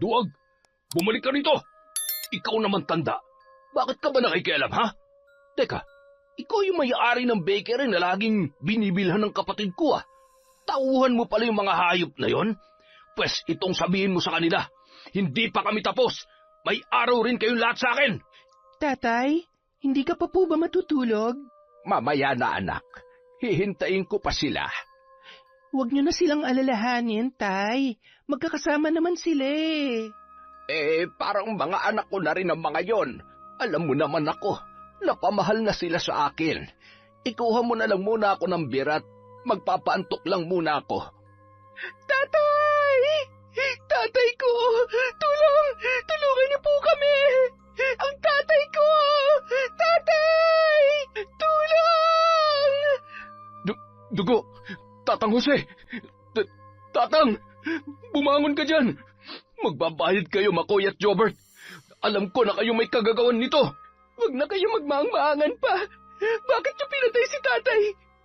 Duwag, bumalik ka rito! Ikaw naman tanda. Bakit ka ba nakikialam, ha? Teka, ikaw yung may-ari ng bakery na laging binibilhan ng kapatid ko, ah. Tauhan mo pala yung mga hayop na yon? Pwes itong sabihin mo sa kanila. Hindi pa kami tapos. May araw rin kayong lahat sa akin. Tatay, hindi ka pa po ba matutulog? Mamaya na anak, hihintayin ko pa sila. Huwag niyo na silang alalahanin, Tay. Magkakasama naman sila eh. Parang mga anak ko na rin ang mga yon. Alam mo naman ako, napamahal na sila sa akin. Ikuha mo na lang muna ako ng birat. Magpapaantok lang muna ako. Tatay! Tatay ko! Tulong! Tulungan niyo po kami! Ang tatay ko! Tatay! Tulong! Dugo! Tatang Jose! Tatang! Bumangon ka dyan! Magbabayad kayo, Makoy at Jobert. Alam ko na kayo may kagagawan nito. Huwag na kayo magmaang-maangan pa. Bakit niyo pinatay si tatay?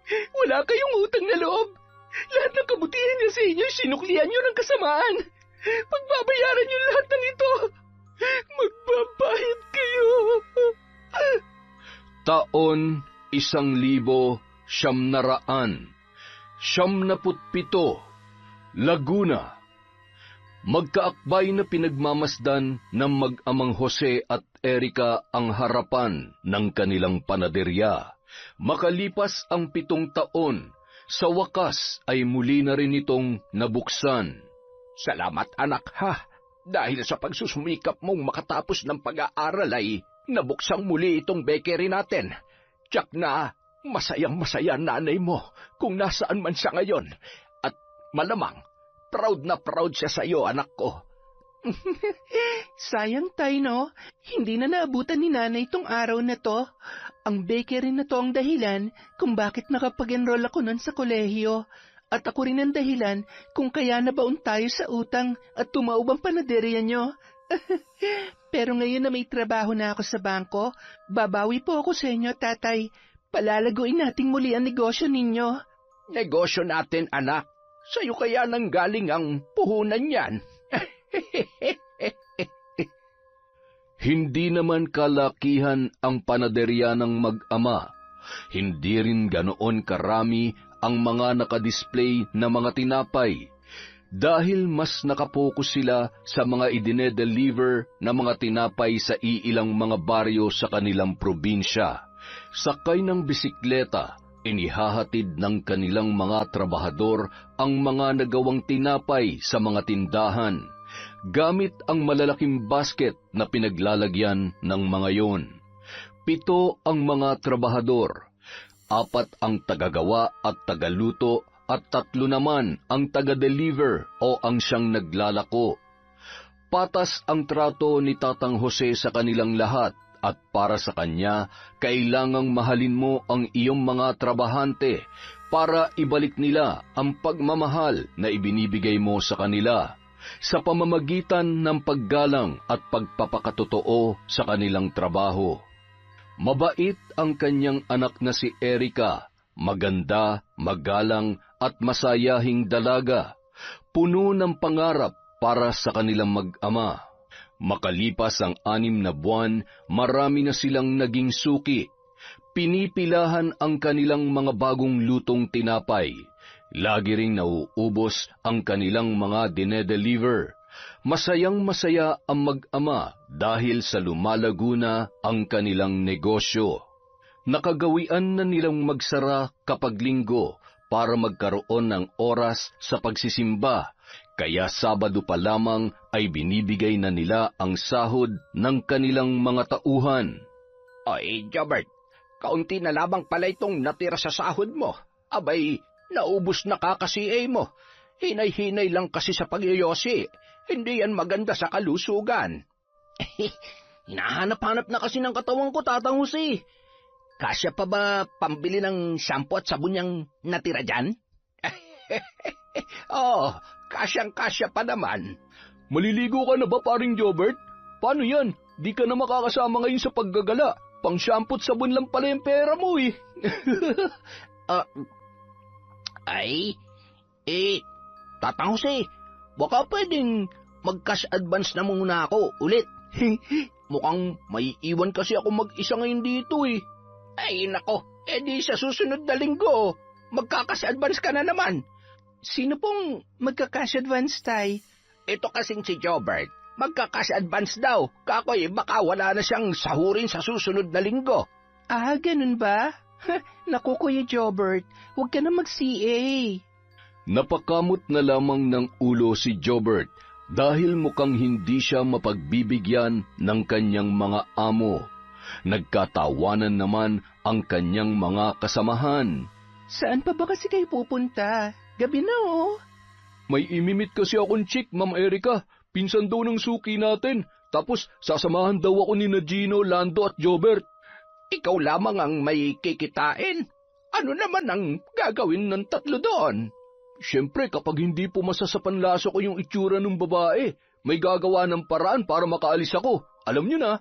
Wala kayong utang na loob. Lahat ng kabutihan niya sa inyo, sinuklian niyo ng kasamaan. Pagbabayaran niyo lahat ng ito. Magbabayad kayo. Taon 1997, Laguna. Magkaakbay na pinagmamasdan ng mag-amang Jose at Erica ang harapan ng kanilang panaderya. Makalipas ang 7 taon, sa wakas ay muli na rin itong nabuksan. Salamat anak ha, dahil sa pagsusumikap mong makatapos ng pag-aaral ay nabuksang muli itong bakery natin. Tiyak na masayang-masaya nanay mo kung nasaan man siya ngayon. At malamang, proud na proud siya sa iyo, anak ko. Sayang tay, no? Hindi na naabutan ni nanay itong araw na to. Ang bakery na to ang dahilan kung bakit nakapag-enroll ako nun sa kolehiyo. At ako rin ang dahilan kung kaya nabaon tayo sa utang at tumaob ang panaderya nyo. Pero ngayon na may trabaho na ako sa bangko, babawi po ako sa inyo, tatay. Palalaguin nating muli ang negosyo ninyo. Negosyo natin, anak. Sa'yo kaya nanggaling ang puhunan yan. Hindi naman kalakihan ang panaderya ng mag-ama. Hindi rin ganoon karami ang mga nakadisplay na mga tinapay. Dahil mas nakapokus sila sa mga idine-deliver na mga tinapay sa iilang mga baryo sa kanilang probinsya. Sakay ng bisikleta, inihahatid ng kanilang mga trabahador ang mga nagawang tinapay sa mga tindahan, gamit ang malalaking basket na pinaglalagyan ng mga yon. 7 ang mga trabahador, 4 ang tagagawa at tagaluto, at 3 naman ang taga-deliver o ang siyang naglalako. Patas ang trato ni Tatang Jose sa kanilang lahat, at para sa kanya, kailangang mahalin mo ang iyong mga trabahante para ibalik nila ang pagmamahal na ibinibigay mo sa kanila sa pamamagitan ng paggalang at pagpapakatotoo sa kanilang trabaho. Mabait ang kanyang anak na si Erica, maganda, magalang at masayahing dalaga, puno ng pangarap para sa kanilang mag-ama. Makalipas ang 6 na buwan, marami na silang naging suki. Pinipilahan ang kanilang mga bagong lutong tinapay. Lagi ring nauubos ang kanilang mga dinedeliver. Masayang-masaya ang mag-ama dahil sa lumalago na ang kanilang negosyo. Nakagawian na nilang magsara kapag linggo para magkaroon ng oras sa pagsisimba, kaya Sabado pa lamang ay binibigay na nila ang sahod ng kanilang mga tauhan. Oy, Jobert, kaunti na lamang pala itong natira sa sahod mo. Abay, naubos na ka-CA mo. Hinay-hinay lang kasi sa pagyoyosi. Hindi yan maganda sa kalusugan. Hinahanap-hanap na kasi ng katawan ko, Tatang Jose. Kasya pa ba pambili ng shampoo at sabon niyang natira dyan? Oh, kasyang-kasya pa naman. Maliligo ka na ba, paring Jobert? Paano yan? Di ka na makakasama ngayon sa paggagala. Pang shampoo at sabon lang pala yung pera mo eh. Tatang Jose, baka pwedeng mag-cash advance na muna ako ulit. Mukhang may iwan kasi ako mag-isa ngayon dito eh. Ay nako, edi sa susunod na linggo, magka-cash advance ka na naman. Sino pong magka-cash advance, Tay? Ito kasing si Jobert, magka-cash advance daw. Kakoy, baka wala na siyang sahurin sa susunod na linggo. Ah, ganun ba? Naku, Kuya Jobert, huwag ka na mag-CA. Napakamot na lamang ng ulo si Jobert dahil mukhang hindi siya mapagbibigyan ng kanyang mga amo. Nagkatawanan naman ang kanyang mga kasamahan. Saan pa ba kasi kayo pupunta? Gabi na oh. May imimit kasi akong chick, Ma'am Erica. Pinsan daw ng suki natin. Tapos sasamahan daw ako ni Gino, Lando at Jobert. Ikaw lamang ang may kikitain. Ano naman ang gagawin ng tatlo doon? Siyempre, kapag hindi pumasa sa panlaso ko yung itsura ng babae, may gagawa ng paraan para makaalis ako. Alam niyo na.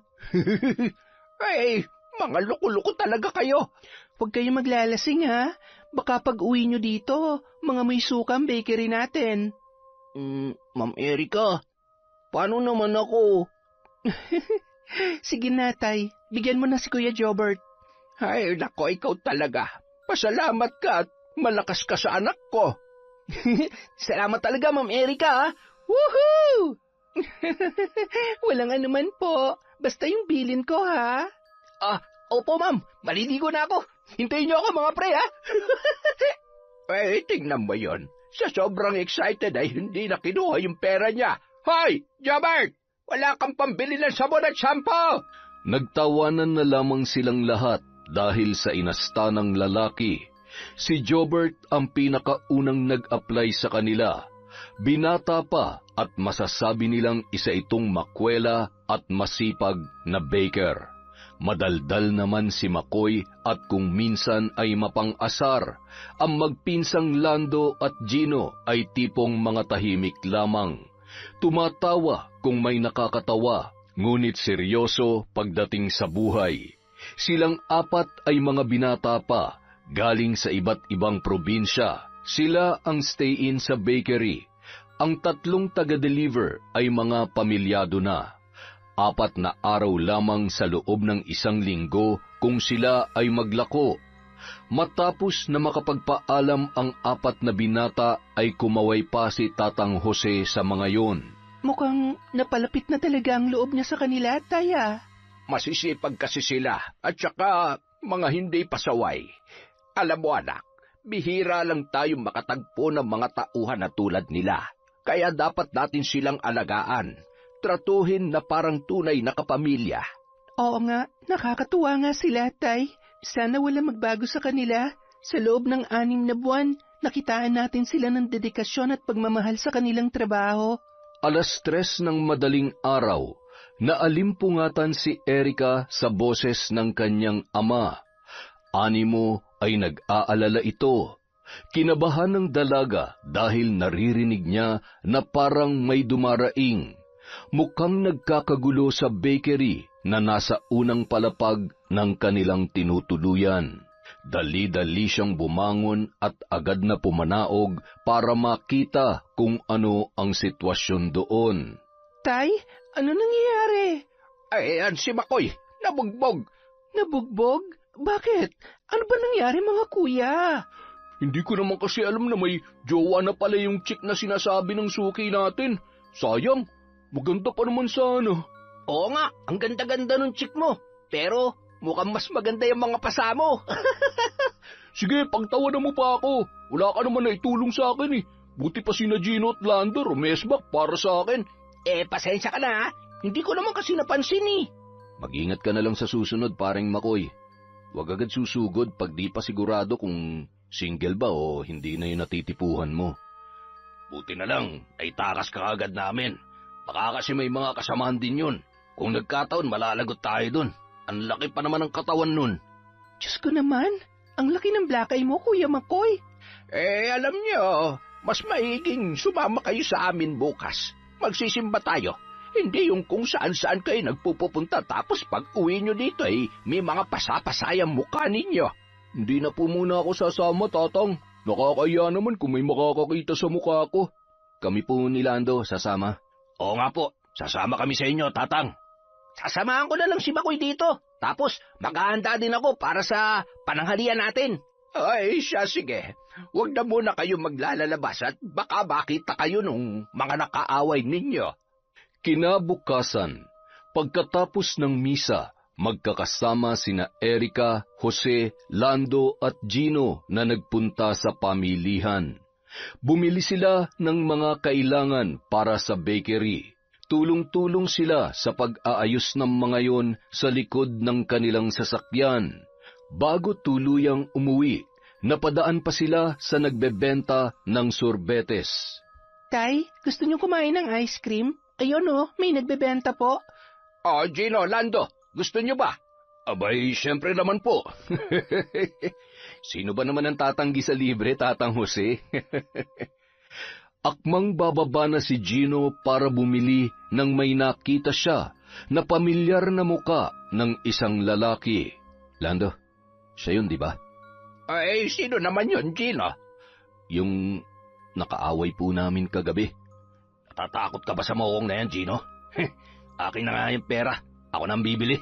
Ay, mga loko-loko talaga kayo. Huwag kayo maglalasing ha. Baka pag uwi nyo dito, mga may sukang bakery natin. Ma'am Erica, paano naman ako? Sige na, Tay. Bigyan mo na si Kuya Jobert. Ay, nako, ikaw talaga. Pasalamat ka at malakas ka sa anak ko. Salamat talaga, Ma'am Erica, ha? Woohoo! Walang anuman po. Basta yung bilin ko, ha? Opo, ma'am. Maliligo na ako. Hintayin niyo ako, mga pre, ha? Tingnan mo yon. Sa sobrang excited ay hindi na kinuha yung pera niya. Hoy, Jobert! Wala kang pambili ng sabon at shampoo! Nagtawanan na lamang silang lahat dahil sa inasta ng lalaki. Si Jobert ang pinakaunang nag-apply sa kanila. Binata pa at masasabi nilang isa itong makwela at masipag na baker. Madaldal naman si Makoy at kung minsan ay mapang-asar. Ang magpinsang Lando at Gino ay tipong mga tahimik lamang. Tumatawa kung may nakakatawa, ngunit seryoso pagdating sa buhay. Silang apat ay mga binata pa, galing sa iba't ibang probinsya. Sila ang stay-in sa bakery. Ang tatlong taga-deliver ay mga pamilyado na. 4 na araw lamang sa loob ng 1 linggo kung sila ay maglako. Matapos na makapagpaalam ang 4 na binata ay kumaway pa si Tatang Jose sa mga yon. Mukhang napalapit na talaga ang loob niya sa kanila, Taya. Masisipag kasi sila at saka mga hindi pasaway. Alam mo anak, bihira lang tayong makatagpo ng mga tauhan na tulad nila. Kaya dapat natin silang alagaan. Tratuhin na parang tunay na kapamilya. Oo nga, nakakatuwa nga sila, Tay. Sana wala magbago sa kanila. Sa loob ng 6 na buwan, nakitaan natin sila ng dedikasyon at pagmamahal sa kanilang trabaho. 3:00 ng madaling araw, naalimpungatan si Erica sa boses ng kanyang ama. Animo ay nag-aalala ito. Kinabahan ng dalaga dahil naririnig niya na parang may dumaraing. Mukhang nagkakagulo sa bakery na nasa unang palapag ng kanilang tinutuluyan. Dali-dali siyang bumangon at agad na pumanaog para makita kung ano ang sitwasyon doon. Tay, ano nangyayari? Ayan si Makoy, nabugbog. Nabugbog? Bakit? Ano ba nangyari mga kuya? Hindi ko naman kasi alam na may jowa na pala yung chick na sinasabi ng suki natin. Sayang, maganda pa naman sana. Oo nga, ang ganda-ganda ng chick mo. Pero mukhang mas maganda yung mga pasamo. Sige, pagtawanan mo pa ako. Wala ka naman na itulong sa akin eh. Buti pa sina Gino at Lando, rumesbak para sa akin. Pasensya ka na ha. Hindi ko naman kasi napansin eh. Mag-ingat ka na lang sa susunod, paring Makoy. Huwag agad susugod pag di pa sigurado kung single ba o hindi na yung natitipuhan mo. Buti na lang, ay takas ka agad namin. Baka kasi may mga kasamahan din yun. Kung nagkataon, malalagot tayo dun. Ang laki pa naman ng katawan nun. Diyos ko naman, ang laki ng black eye mo, Kuya Makoy. Alam niyo, mas maiging sumama kayo sa amin bukas. Magsisimba tayo. Hindi yung kung saan-saan kayo nagpupunta tapos pag uwi nyo dito ay may mga pasapasayang mukha ninyo. Hindi na po muna ako sasama, Tatang. Nakakaya naman kung may makakakita sa mukha ko. Kami po ni Lando sasama. Oo nga po, sasama kami sa inyo, Tatang. Sasamahan ko na lang si Makoy dito. Tapos, maghahanda din ako para sa pananghalian natin. Ay, siya, sige. Huwag na muna kayo maglalalabas at baka makita kayo nung mga nakaaway ninyo. Kinabukasan, pagkatapos ng misa, magkakasama sina Erika, Jose, Lando at Gino na nagpunta sa pamilihan. Bumili sila ng mga kailangan para sa bakery. Tulong-tulong sila sa pag-aayos ng mga yon sa likod ng kanilang sasakyan. Bago tuluyang umuwi, napadaan pa sila sa nagbebenta ng sorbetes. Tay, gusto niyo kumain ng ice cream? Ayun oh, may nagbebenta po. Oh, Gino, Lando, gusto nyo ba? Abay, syempre naman po. Sino ba naman ang tatanggi sa libre, Tatang Jose? Akmang bababa na si Gino para bumili nang may nakita siya na pamilyar na muka ng isang lalaki. Lando, siya yun, di ba? Ay, sino naman yun, Gino? Yung nakaaway po namin kagabi. Natatakot ka ba sa mokong na yan, Gino? Akin na nga yung pera. Ako nang bibili.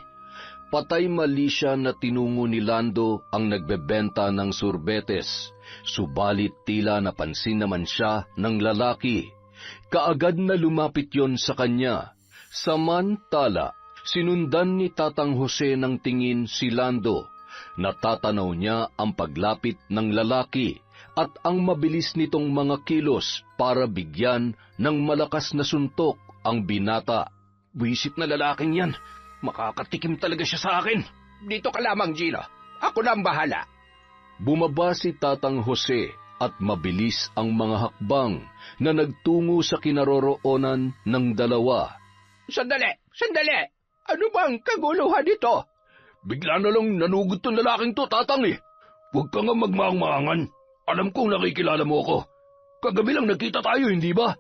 Patay mali siya na tinungo ni Lando ang nagbebenta ng sorbetes. Subalit tila napansin naman siya ng lalaki. Kaagad na lumapit yon sa kanya. Samantala, sinundan ni Tatang Jose ng tingin si Lando. Natatanaw niya ang paglapit ng lalaki at ang mabilis nitong mga kilos para bigyan ng malakas na suntok ang binata. Buisit na lalaking yan. Makakatikim talaga siya sa akin. Dito ka lamang, Gino. Ako na ang bahala. Bumaba si Tatang Jose at mabilis ang mga hakbang na nagtungo sa kinaroroonan ng dalawa. Sandali! Sandali! Ano bang kaguluhan dito? Bigla na lang nanugod tong lalaking to, Tatang eh. Huwag ka nga magmaang-maangan. Alam kong nakikilala mo ako. Kagabi lang nakita tayo, hindi ba?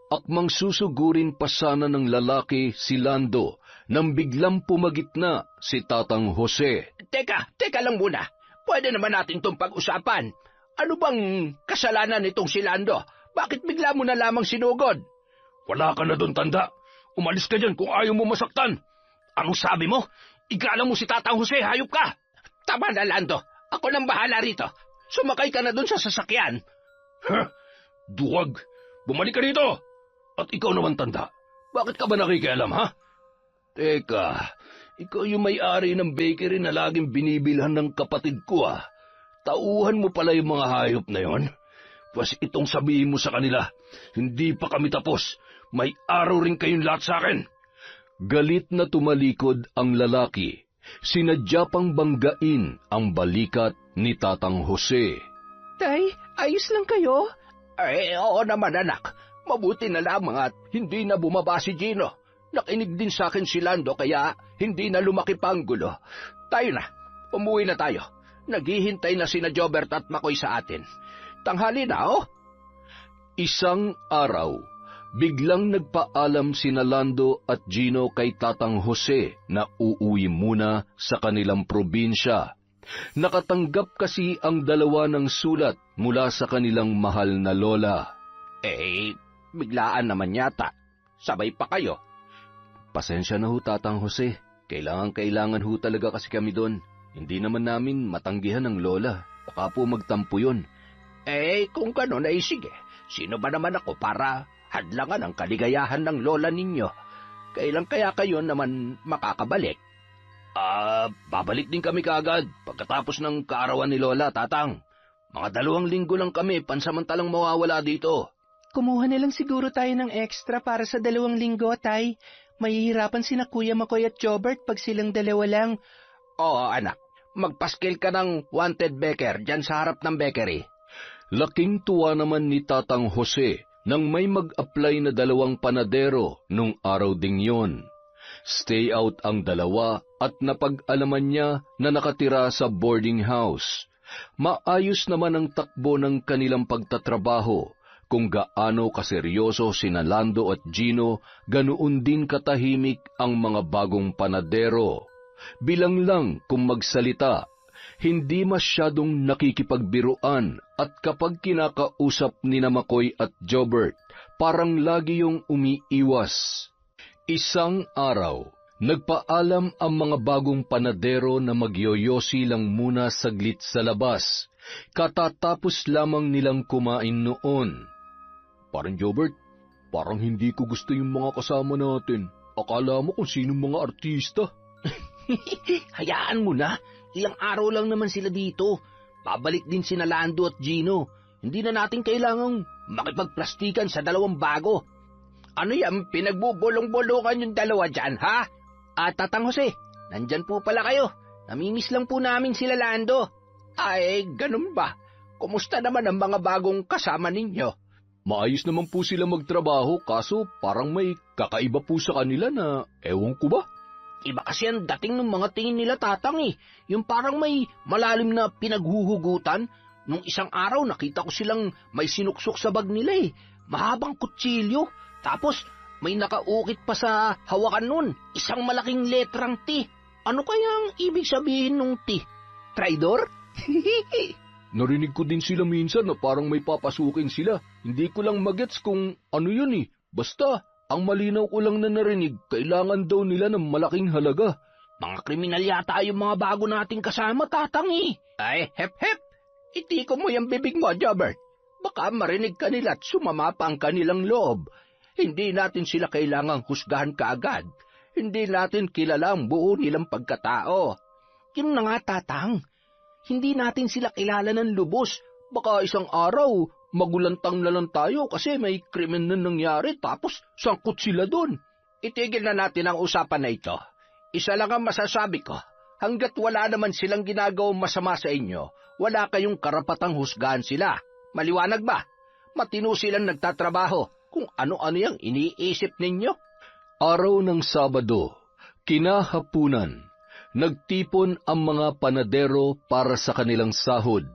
Akmang susugurin pa sana ng lalaki si Lando nang biglang pumagitna si Tatang Jose. Teka lang muna. Pwede naman natin itong pag-usapan. Ano bang kasalanan nitong si Lando? Bakit bigla mo na lamang sinugod? Wala ka na doon, tanda. Umalis ka dyan kung ayaw mo masaktan. Anong sabi mo? Igala mo si Tatang Jose, hayop ka! Tama na, Lando. Ako nang bahala rito. Sumakay ka na doon sa sasakyan. Duwag! Bumalik ka dito! At ikaw naman, tanda. Bakit ka ba nakikialam, ha? Teka, ikaw yung may-ari ng bakery na laging binibilhan ng kapatid ko, ah. Tauhan mo pala yung mga hayop na yon. Pas itong sabihin mo sa kanila, hindi pa kami tapos. May araw rin kayong lahat sa akin. Galit na tumalikod ang lalaki. Sinadya pang banggain ang balikat ni Tatang Jose. Tay, ayos lang kayo? Ay, oo naman, anak. Mabuti na lamang at hindi na bumaba si Gino. Nakinig din sa akin si Lando kaya hindi na lumaki pa ang gulo. Tayo na. Umuwi na tayo. Naghihintay na sina Jobert at Makoy sa atin. Tanghali na, oh. Isang araw, biglang nagpaalam sina Lando at Gino kay Tatang Jose na uuwi muna sa kanilang probinsya. Nakatanggap kasi ang dalawa ng sulat mula sa kanilang mahal na lola. Biglaan naman yata. Sabay pa kayo. Pasensya na ho, Tatang Jose. Kailangan ho talaga kasi kami doon. Hindi naman namin matanggihan ng lola. Baka po magtampo yun. Kung gano'n ay sige. Sino ba naman ako para hadlangan ang kaligayahan ng lola ninyo? Kailan kaya kayo naman makakabalik? Babalik din kami kaagad pagkatapos ng kaarawan ni lola, Tatang. Mga 2 linggo lang kami pansamantalang mawawala dito. Kumuha na lang siguro tayo ng extra para sa 2 linggo, Tay. Mahihirapan sina Kuya Makoy at Jobert pag silang 2 lang. Oo, anak. Magpaskil ka ng wanted baker dyan sa harap ng bakery. Laking tuwa naman ni Tatang Jose nang may mag-apply na 2 panadero nung araw ding yon. Stay out ang dalawa at napag-alaman niya na nakatira sa boarding house. Maayos naman ang takbo ng kanilang pagtatrabaho. Kung gaano kaseryoso sina Lando at Gino, ganoon din katahimik ang mga bagong panadero. Bilang lang kung magsalita, hindi masyadong nakikipagbiruan at kapag kinakausap ni Makoy at Jobert, parang lagi yung umiiwas. Isang araw, nagpaalam ang mga bagong panadero na magyoyosi lang muna saglit sa labas. Katatapos lamang nilang kumain noon. Parang Jobert, parang hindi ko gusto yung mga kasama natin. Akala mo kung sinong mga artista. Hayaan mo na. Ilang araw lang naman sila dito. Babalik din sina Lando at Gino. Hindi na natin kailangang makipagplastikan sa dalawang bago. Ano yan, pinagbubulong-bulungan yung dalawa dyan, ha? At Tatang Jose, nandyan po pala kayo. Namimiss lang po namin sila Lando. Ay, ganun ba? Kumusta naman ang mga bagong kasama ninyo? Maayos naman po sila magtrabaho, kaso parang may kakaiba po sa kanila na ewan ko ba? Iba kasi ang dating ng mga tingin nila Tatang eh. Yung parang may malalim na pinaghuhugutan. Nung isang araw nakita ko silang may sinuksok sa bag nila eh. Mahabang kutsilyo. Tapos may nakaukit pa sa hawakan nun. Isang malaking letrang T. Ano kaya ang ibig sabihin ng T? Traidor? Narinig ko din sila minsan na parang may papasukin sila. Hindi ko lang magets kung ano yun eh. Basta, ang malinaw ko lang na narinig, kailangan daw nila ng malaking halaga. Mga kriminal yata yung mga bago nating kasama, Tatang eh. Ay, hep-hep. Itiko mo yung bibig mo, Jobert. Baka marinig ka nila at sumama pa ang kanilang loob. Hindi natin sila kailangang husgahan kaagad. Hindi natin kilala ang buo nilang pagkatao. Yun na nga, Tatang. Hindi natin sila kilala ng lubos. Baka isang araw, magulantang na lang tayo kasi may krimen na nangyari tapos sangkot sila doon. Itigil na natin ang usapan na ito. Isa lang ang masasabi ko. Hanggat wala naman silang ginagawang masama sa inyo, wala kayong karapatang husgahan sila. Maliwanag ba? Matino silang nagtatrabaho kung ano-ano yung iniisip ninyo. Araw ng Sabado, kinahapunan, nagtipon ang mga panadero para sa kanilang sahod.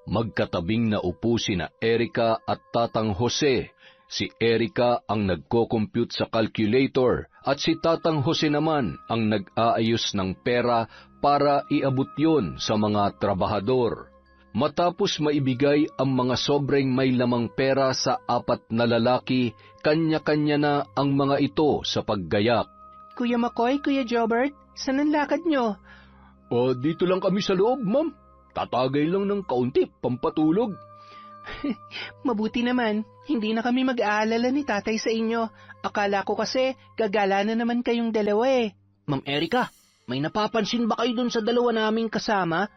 Magkatabing naupo sina Erika at Tatang Jose. Si Erika ang nagko-compute sa calculator at si Tatang Jose naman ang nag-aayos ng pera para iabot yon sa mga trabahador. Matapos maibigay ang mga sobreng may lamang pera sa apat na lalaki, kanya-kanya na ang mga ito sa paggayak. Kuya McCoy, Kuya Jobert, saan ang lakad nyo? Dito lang kami sa loob, ma'am. Tatagay lang ng kaunti, pampatulog. Mabuti naman, hindi na kami mag-aalala ni tatay sa inyo. Akala ko kasi gagala na naman kayong dalawa eh. Ma'am Erika, may napapansin ba kayo dun sa dalawa naming kasama?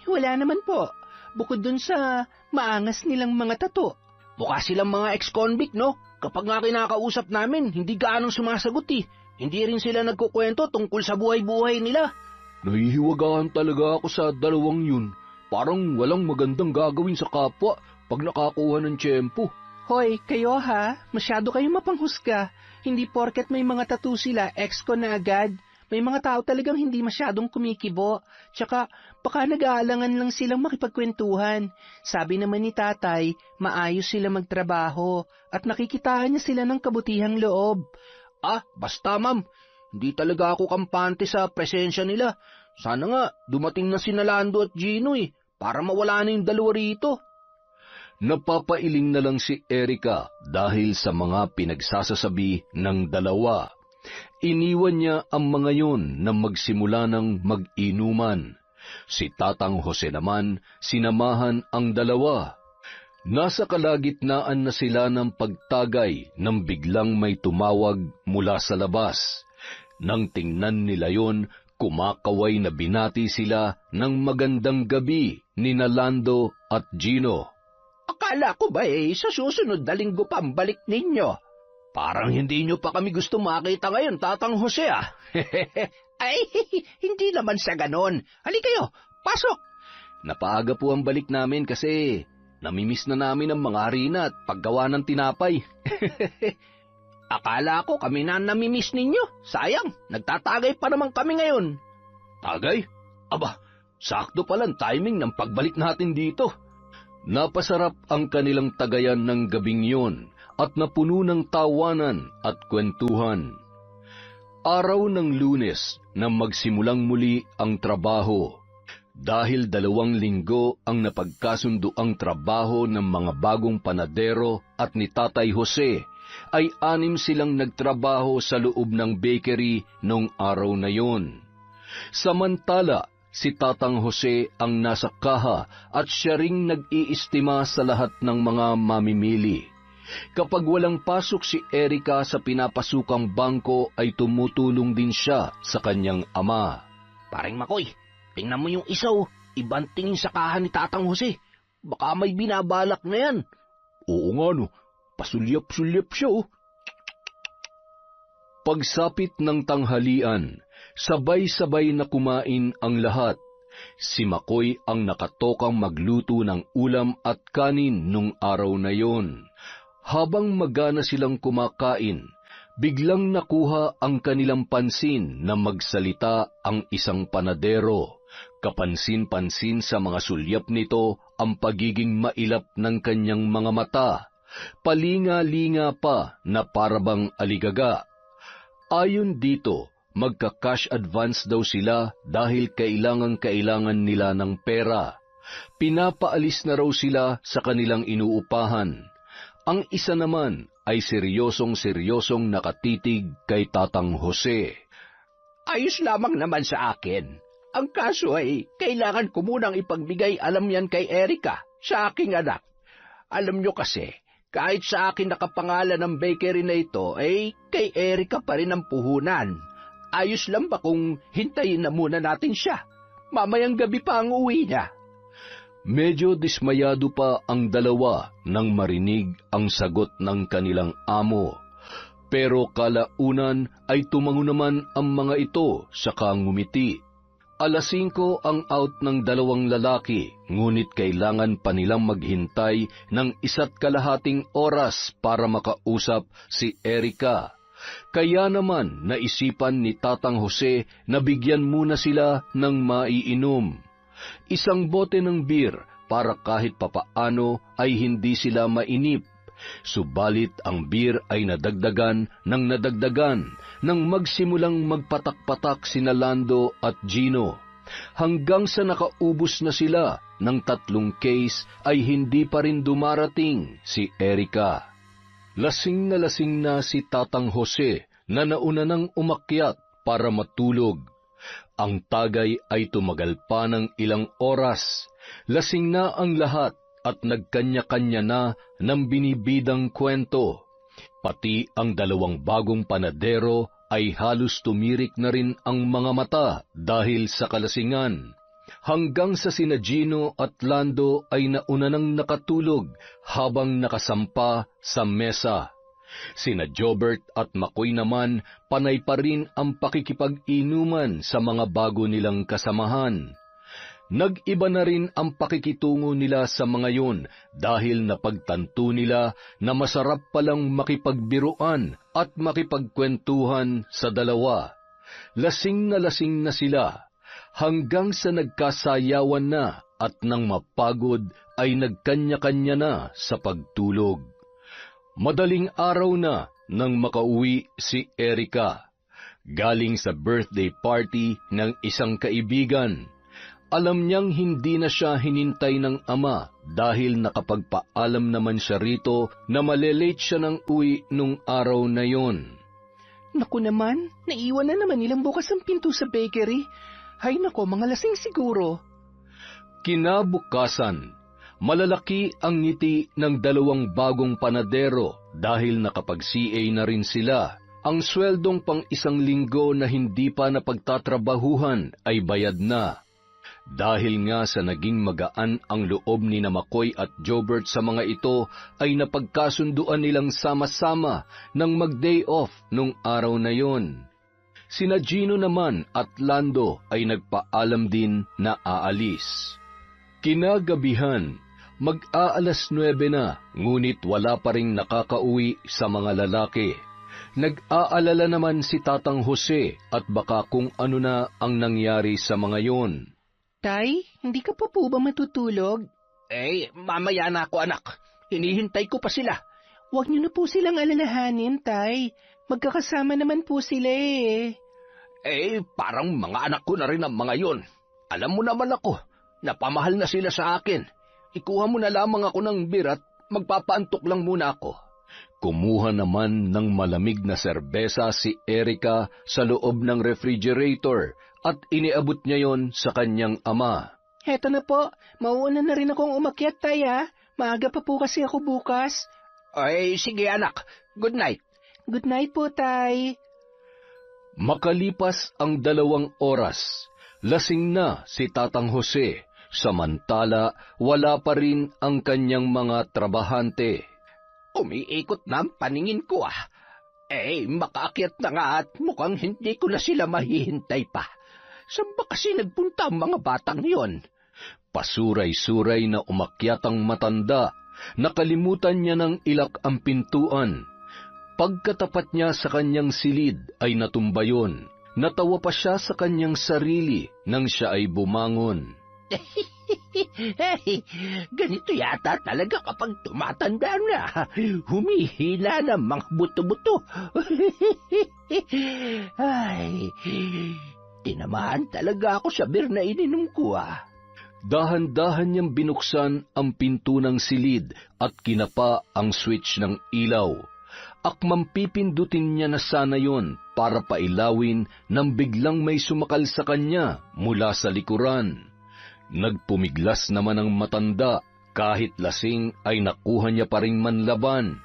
Wala naman po. Bukod dun sa maangas nilang mga tato. Mukha silang mga ex-convict, no? Kapag nga kinakausap namin, hindi gaanong sumasagot eh. Hindi rin sila nagkukwento tungkol sa buhay-buhay nila. Nahihiwagaan talaga ako sa dalawang yun. Parang walang magandang gagawin sa kapwa pag nakakuha ng tiyempo. Hoy, kayo ha? Masyado kayong mapanghusga. Hindi porket may mga tattoo sila, ex-con na agad. May mga tao talagang hindi masyadong kumikibo. Tsaka, baka nag-aalangan lang silang makipagkwentuhan. Sabi naman ni tatay, maayos sila magtrabaho at nakikitaan niya sila ng kabutihang loob. Basta ma'am. Hindi talaga ako kampante sa presensya nila. Sana nga, dumating na sina Lando at Gino para mawala na yung dalawa rito. Napapailing na lang si Erika dahil sa mga pinagsasasabi ng dalawa. Iniwan niya ang mga yon na magsimula ng mag-inuman. Si Tatang Jose naman, sinamahan ang dalawa. Nasa kalagitnaan na sila ng pagtagay nang biglang may tumawag mula sa labas. Nang tingnan nila yon, kumakaway na binati sila ng magandang gabi ni Lando at Gino. Akala ko ba sa susunod na linggo pa ang balik ninyo? Parang hindi nyo pa kami gusto makita ngayon, Tatang Jose Ay, hindi naman sa ganon. Halika kayo, pasok. Napaaga po ang balik namin kasi namimiss na namin ang mga harina at paggawa ng tinapay. Akala ko kami na namimiss ninyo. Sayang, nagtatagay pa naman kami ngayon. Tagay? Aba, sakto palang timing ng pagbalik natin dito. Napasarap ang kanilang tagayan ng gabing yun at napuno ng tawanan at kwentuhan. Araw ng Lunes na magsimulang muli ang trabaho. Dahil 2 linggo ang napagkasunduang trabaho ng mga bagong panadero at ni Tatay Jose, ay 6 silang nagtrabaho sa loob ng bakery nung araw na yon. Samantala, si Tatang Jose ang nasa kaha at siya ring nag-iistima sa lahat ng mga mamimili. Kapag walang pasok si Erica sa pinapasukang bangko ay tumutulong din siya sa kanyang ama. Paring Makoy, tingnan mo yung isaw. Ibang tingin sa kahan ni Tatang Jose. Baka may binabalak na yan. Oo nga no, pasulyap-sulyap siya oh. Pagsapit ng tanghalian, sabay-sabay na kumain ang lahat. Si Makoy ang nakatokang magluto ng ulam at kanin nung araw na yon. Habang magana silang kumakain, biglang nakuha ang kanilang pansin na magsalita ang isang panadero. Kapansin-pansin sa mga sulyap nito ang pagiging mailap ng kanyang mga mata. Palinga-linga pa na parabang aligaga. Ayon dito, magka-cash advance daw sila dahil kailangan nila ng pera. Pinapaalis na raw sila sa kanilang inuupahan. Ang isa naman ay seryosong nakatitig kay Tatang Jose. Ayos lamang naman sa akin. Ang kaso ay kailangan ko munang ipagbigay alam yan kay Erica, sa aking anak. Alam nyo kasi, kahit sa akin nakapangalan ng bakery na ito, ay kay Erica pa rin ang puhunan. Ayos lang ba kung hintayin na muna natin siya? Mamayang gabi pa ang uwi niya. Medyo dismayado pa ang dalawa nang marinig ang sagot ng kanilang amo. Pero kalaunan ay tumango naman ang mga ito saka ngumiti. 5:00 ang out ng 2 lalaki, ngunit kailangan pa nilang maghintay ng 1.5 oras para makausap si Erica. Kaya naman naisipan ni Tatang Jose na bigyan muna sila ng maiinom. 1 bote ng beer para kahit papaano ay hindi sila mainip. Subalit ang beer ay nadagdagan nang magsimulang magpatak-patak sina Lando at Gino. Hanggang sa nakaubos na sila ng 3 case ay hindi pa rin dumarating si Erica. Lasing na si Tatang Jose na nauna nang umakyat para matulog. Ang tagay ay tumagal pa ng ilang oras. Lasing na ang lahat at nagkanya-kanya na ng binibidang kwento. Pati ang 2 bagong panadero ay halos tumirik na rin ang mga mata dahil sa kalasingan. Hanggang sa sina Gino at Lando ay nauna nang nakatulog habang nakasampa sa mesa. Sina Jobert at Makoy naman panay pa rin ang pakikipag-inuman sa mga bago nilang kasamahan. Nag-iba na rin ang pakikitungo nila sa mga yun dahil napagtanto nila na masarap palang makipagbiruan at makipagkwentuhan sa dalawa. Lasing na sila hanggang sa nagkasayawan na at nang mapagod ay nagkanya-kanya na sa pagtulog. Madaling araw na nang makauwi si Erica. Galing sa birthday party ng isang kaibigan. Alam niyang hindi na siya hinintay ng ama dahil nakapagpaalam naman siya rito na malelate siya ng uwi nung araw na yon. Naku naman, naiwan na naman nilang bukas ang pinto sa bakery. Hay nako, mga lasing siguro. Kinabukasan, malalaki ang ngiti ng 2 bagong panadero dahil nakapag-CA na rin sila. Ang sweldong pang 1 linggo na hindi pa napagtatrabahuhan ay bayad na. Dahil nga sa naging magaan ang loob ni na Makoy at Jobert sa mga ito, ay napagkasunduan nilang sama-sama nang mag-day off nung araw na yon. Sina Gino naman at Lando ay nagpaalam din na aalis. Kinagabihan, mag-aalas 9 na, ngunit wala pa ring nakakauwi sa mga lalaki. Nag-aalala naman si Tatang Jose at baka kung ano na ang nangyari sa mga yon. Tay, hindi ka pa po ba matutulog? Mamaya na ako anak. Hinihintay ko pa sila. Huwag niyo na po silang alalahanin, Tay. Magkakasama naman po sila parang mga anak ko na rin ang mga yon. Alam mo naman ako, Napamahal na sila sa akin. Ikuha mo na lamang ako ng beer at magpapaantok lang muna ako. Kumuha naman ng malamig na serbesa si Erica sa loob ng refrigerator at iniabot niya yon sa kanyang ama. Heto na po, mauuna na rin akong umakyat, tay, ha? Maaga pa po kasi ako bukas. Ay, sige anak. Good night. Good night po, tay. Makalipas ang 2 oras, lasing na si Tatang Jose, samantala wala pa rin ang kanyang mga trabahante. Umiikot na ang paningin ko ah. Makaakyat na nga at mukhang hindi ko na sila mahihintay pa. Saan ba kasi nagpunta ang mga batang yon? Pasuray-suray na umakyat ang matanda, nakalimutan niya ng ilak ang pintuan. Pagkatapat niya sa kanyang silid ay natumba yun. Natawa pa siya sa kanyang sarili nang siya ay bumangon. Ganito yata talaga kapag tumatanda na. Humihina na mga buto-buto. Ay, tinamaan talaga ako sa beer na ininom ko ah. Dahan-dahan niyang binuksan ang pinto ng silid at kinapa ang switch ng ilaw. Akmang pipindutin niya na sana yon para pailawin nang biglang may sumakal sa kanya mula sa likuran. Nagpumiglas naman ang matanda, kahit lasing ay nakuha niya pa ring manlaban.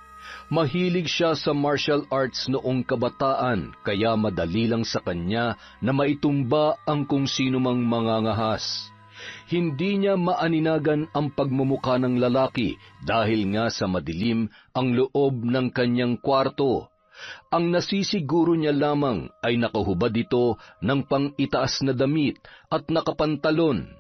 Mahilig siya sa martial arts noong kabataan, kaya madali lang sa kanya na maitumba ang kung sino mang mangangahas. Hindi niya maaninagan ang pagmumukha ng lalaki dahil nga sa madilim ang loob ng kanyang kwarto. Ang nasisiguro niya lamang ay nakahubad ito ng pang-itaas na damit at nakapantalon.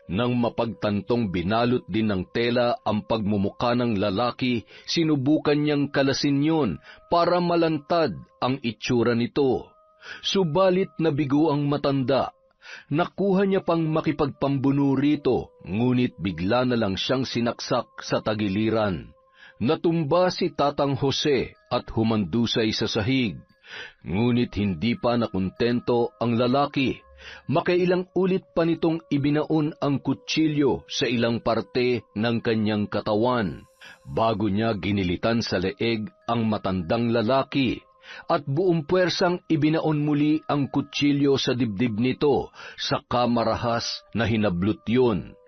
Nang mapagtantong binalot din ng tela ang pagmumukha ng lalaki, sinubukan niyang kalasin yon para malantad ang itsura nito. Subalit nabigo ang matanda. Nakuha niya pang makipagpambuno rito, ngunit bigla na lang siyang sinaksak sa tagiliran. Natumba si Tatang Jose at humandusay sa sahig. Ngunit hindi pa nakontento ang lalaki. Makailang ulit pa nitong ibinaon ang kutsilyo sa ilang parte ng kanyang katawan, bago niya ginilitan sa leeg ang matandang lalaki, at buong puwersang ibinaon muli ang kutsilyo sa dibdib nito, saka marahas na hinablot yun.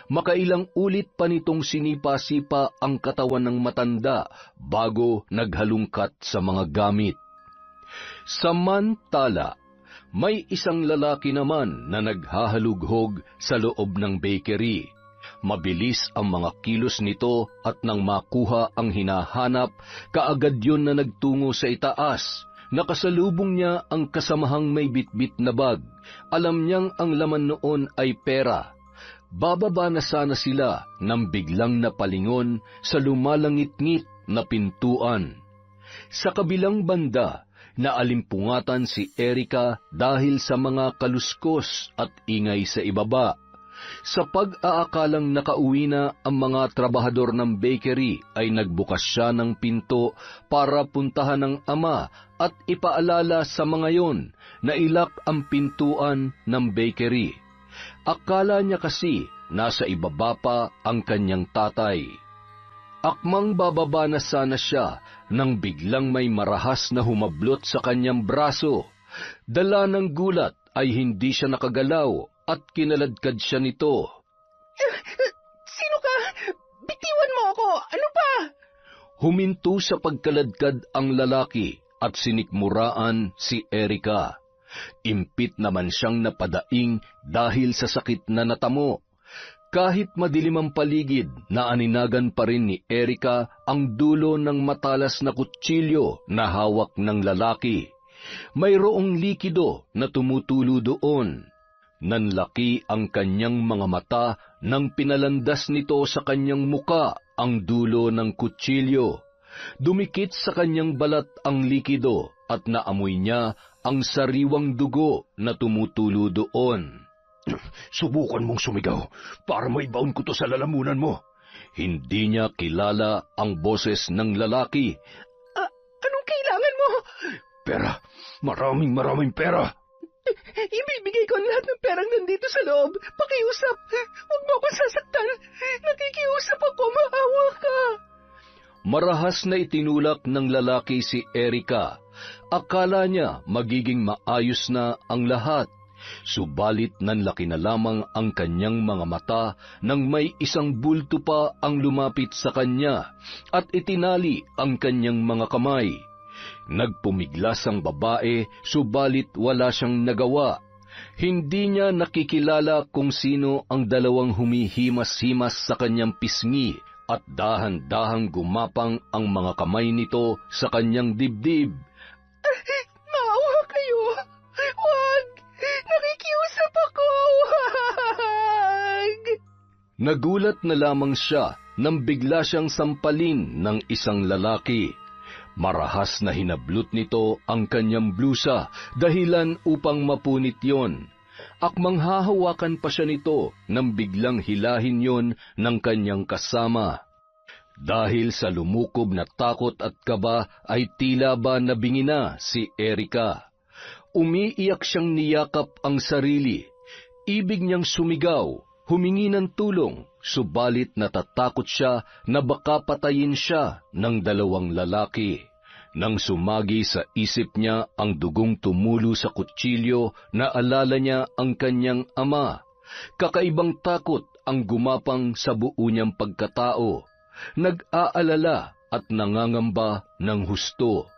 Makailang ulit pa nitong sinipa-sipa ang katawan ng matanda bago naghalungkat sa mga gamit. Samantala, may isang lalaki naman na naghahalughog sa loob ng bakery. Mabilis ang mga kilos nito at nang makuha ang hinahanap, kaagad yun na nagtungo sa itaas. Nakasalubong niya ang kasamahang may bitbit na bag. Alam niyang ang laman noon ay pera. Bababa na sana sila nang biglang napalingon sa lumalangit-ngit na pintuan. Sa kabilang banda, naalimpungatan si Erica dahil sa mga kaluskos at ingay sa ibaba. Sa pag-aakalang nakauwi na ang mga trabahador ng bakery, ay nagbukas siya ng pinto para puntahan ng ama at ipaalala sa mga yon na ilak ang pintuan ng bakery. Akala niya kasi nasa ibaba pa ang kanyang tatay. Akmang bababa na sana siya nang biglang may marahas na humablot sa kanyang braso. Dala ng gulat ay hindi siya nakagalaw at kinaladkad siya nito. Sino ka? Bitiwan mo ako! Ano pa? Huminto sa pagkaladkad ang lalaki at sinikmuraan si Erica. Impit naman siyang napadaing dahil sa sakit na natamo. Kahit madilim ang paligid, naaninagan pa rin ni Erica ang dulo ng matalas na kutsilyo na hawak ng lalaki. Mayroong likido na tumutulo doon. Nanlaki ang kanyang mga mata nang pinalandas nito sa kanyang muka ang dulo ng kutsilyo. Dumikit sa kanyang balat ang likido at naamoy niya ang sariwang dugo na tumutulo doon. Subukan mong sumigaw para maibaon ko to sa lalamunan mo. Hindi niya kilala ang boses ng lalaki. Anong kailangan mo? Pera. Maraming pera. Ibibigay ko ang lahat ng perang nandito sa loob. Pakiusap. Huwag mo akong sasaktan. Nakikiusap ako, maawa ka. Marahas na itinulak ng lalaki si Erika. Akala niya magiging maayos na ang lahat. Subalit nanlaki na lamang ang kanyang mga mata nang may isang bulto pa ang lumapit sa kanya at itinali ang kanyang mga kamay. Nagpumiglas ang babae, subalit wala siyang nagawa. Hindi niya nakikilala kung sino ang dalawang humihimas-himas sa kanyang pisngi at dahan-dahang gumapang ang mga kamay nito sa kanyang dibdib. Maawa kayo. Huwag. Nakikiusap ako. Huwag. Nagulat na lamang siya nang bigla siyang sampalin ng isang lalaki. Marahas na hinablot nito ang kanyang blusa dahilan upang mapunit yon. Akmang hahawakan pa siya nito nang biglang hilahin yon ng kanyang kasama. Dahil sa lumukob na takot at kaba ay tila ba nabingi na si Erika. Umiiyak siyang niyakap ang sarili. Ibig niyang sumigaw, humingi ng tulong, subalit natatakot siya na baka patayin siya ng dalawang lalaki. Nang sumagi sa isip niya ang dugong tumulo sa kutsilyo, naalala niya ang kanyang ama. Kakaibang takot ang gumapang sa buo niyang pagkatao. Nag-aalala at nangangamba ng husto.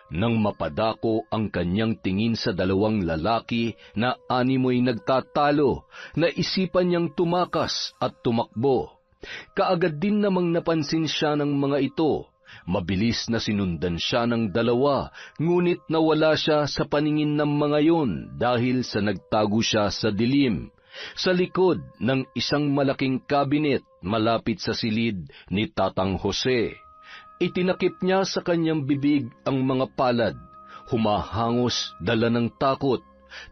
Nang mapadako ang kanyang tingin sa dalawang lalaki na animoy nagtatalo, naisipan niyang tumakas at tumakbo. Kaagad din namang napansin siya ng mga ito. Mabilis na sinundan siya ng dalawa, ngunit nawala siya sa paningin ng mga yon dahil sa nagtago siya sa dilim, sa likod ng isang malaking kabinet malapit sa silid ni Tatang Jose. Itinakip niya sa kanyang bibig ang mga palad, humahangos dala ng takot,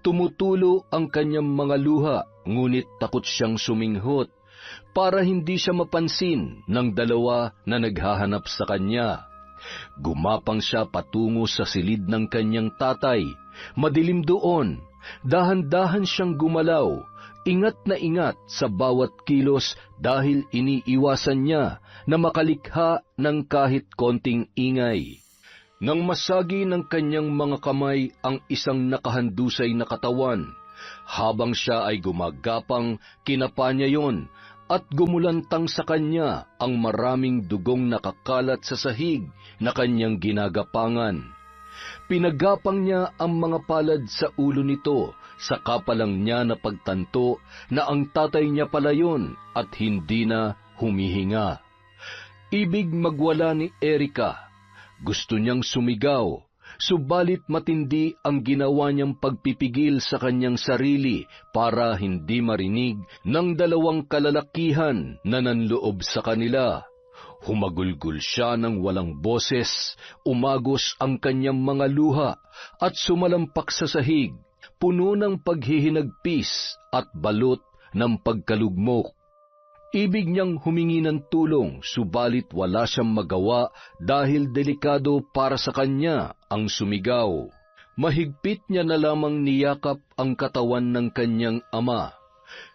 tumutulo ang kanyang mga luha, ngunit takot siyang suminghot, para hindi siya mapansin ng dalawa na naghahanap sa kanya. Gumapang siya patungo sa silid ng kanyang tatay. Madilim doon, dahan-dahan siyang gumalaw, ingat na ingat sa bawat kilos dahil iniiwasan niya na makalikha ng kahit konting ingay. Nang masagi ng kanyang mga kamay ang isang nakahandusay na katawan, habang siya ay gumagapang, kinapa niya yon at gumulantang sa kanya ang maraming dugong nakakalat sa sahig na kanyang ginagapangan. Pinagapang niya ang mga palad sa ulo nito, saka pa lang niya napagtanto na ang tatay niya pala yun at hindi na humihinga. Ibig magwala ni Erika. Gusto niyang sumigaw, subalit matindi ang ginawa niyang pagpipigil sa kanyang sarili para hindi marinig ng dalawang kalalakihan na nanloob sa kanila. Humagulgol siya ng walang boses, umagos ang kanyang mga luha at sumalampak sa sahig, puno ng paghihinagpis at balot ng pagkalugmok. Ibig niyang humingi ng tulong, subalit wala siyang magawa dahil delikado para sa kanya ang sumigaw. Mahigpit niya na lamang niyakap ang katawan ng kanyang ama.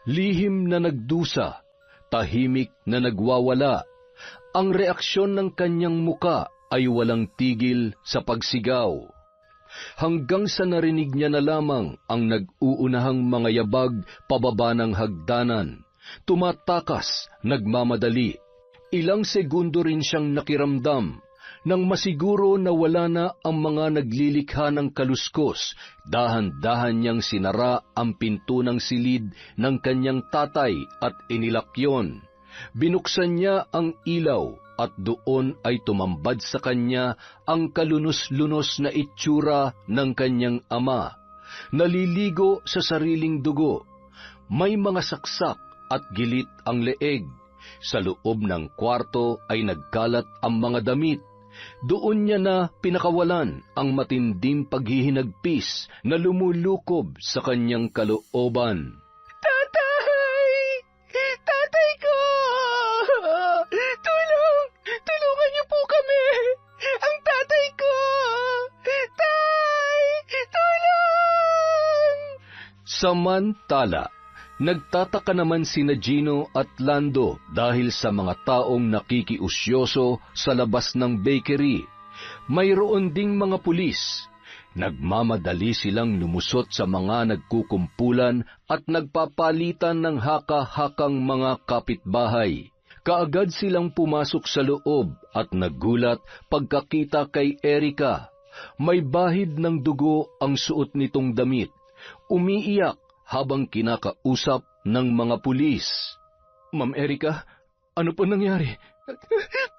Lihim na nagdusa, tahimik na nagwawala. Ang reaksyon ng kanyang muka ay walang tigil sa pagsigaw. Hanggang sa narinig niya na lamang ang nag-uunahang mga yabag pababa ng hagdanan. Tumatakas, nagmamadali. Ilang segundo rin siyang nakiramdam. Nang masiguro na wala na ang mga naglilikha ng kaluskos, dahan-dahan niyang sinara ang pinto ng silid ng kanyang tatay at inilak yon. Binuksan niya ang ilaw at doon ay tumambad sa kanya ang kalunos-lunos na itsura ng kanyang ama. Naliligo sa sariling dugo. May mga saksak at gilit ang leeg. Sa loob ng kwarto ay nagkalat ang mga damit. Doon niya na pinakawalan ang matinding paghihinagpis na lumulukob sa kanyang kalooban. Tatay! Tatay ko! Tulungan niyo po kami! Ang tatay ko! Tay! Tulong! Samantala, nagtataka naman sina Gino at Lando dahil sa mga taong nakikiusyoso sa labas ng bakery. Mayroon ding mga pulis. Nagmamadali silang lumusot sa mga nagkukumpulan at nagpapalitan ng haka-hakang mga kapitbahay. Kaagad silang pumasok sa loob at nagulat pagkakita kay Erica. May bahid ng dugo ang suot nitong damit. Umiiyak habang kinakausap ng mga pulis. Ma'am Erica, ano po nangyari?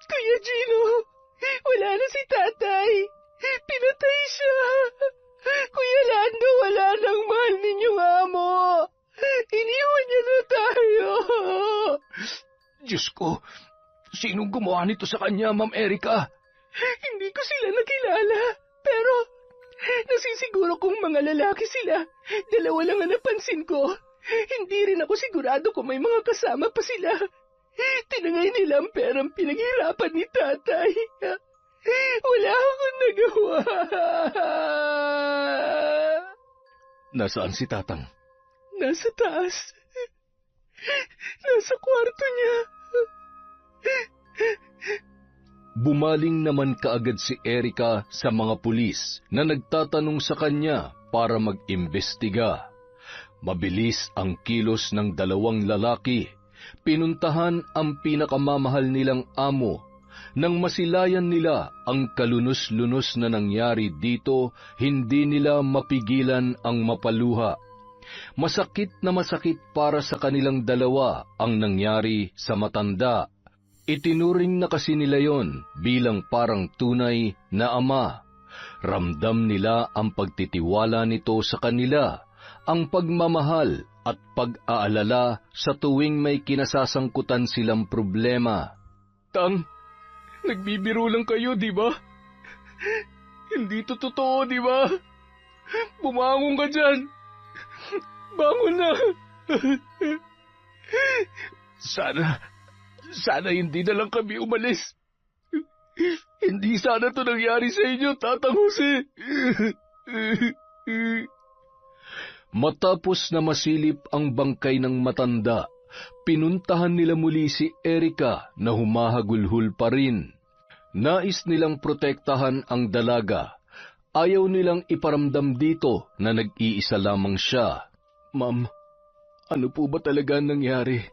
Kuya Gino, wala na si tatay. Pinatay siya. Kuya Lando, wala nang mahal ninyong amo. Iniwan niya na tayo. Diyos ko, sinong gumawa nito sa kanya, Ma'am Erica? Hindi ko sila nakilala, pero nasisiguro kong mga lalaki sila. Dalawa lang ang napansin ko. Hindi rin ako sigurado kung may mga kasama pa sila. Tinangay nila ang perang pinaghirapan ni tatay. Wala akong nagawa. Nasaan si Tatang? Nasa taas. Nasa kwarto niya. Bumaling naman kaagad si Erica sa mga pulis na nagtatanong sa kanya para mag-imbestiga. Mabilis ang kilos ng dalawang lalaki. Pinuntahan ang pinakamamahal nilang amo. Nang masilayan nila ang kalunos-lunos na nangyari dito, hindi nila mapigilan ang mapaluha. Masakit na masakit para sa kanilang dalawa ang nangyari sa matanda. Itinuring na kasi nila yon bilang parang tunay na ama. Ramdam nila ang pagtitiwala nito sa kanila, ang pagmamahal at pag-aalala sa tuwing may kinasasangkutan silang problema. Tang, nagbibiro lang kayo, di ba? Hindi to totoo, di ba? Bumangon ka dyan. Bangon na. Sana hindi na lang kami umalis. Hindi sana to nangyari sa inyo, Tatang Jose. Matapos na masilip ang bangkay ng matanda, pinuntahan nila muli si Erica na humahagulhol pa rin. Nais nilang protektahan ang dalaga. Ayaw nilang iparamdam dito na nag-iisa lamang siya. Ma'am, ano po ba talaga nangyari?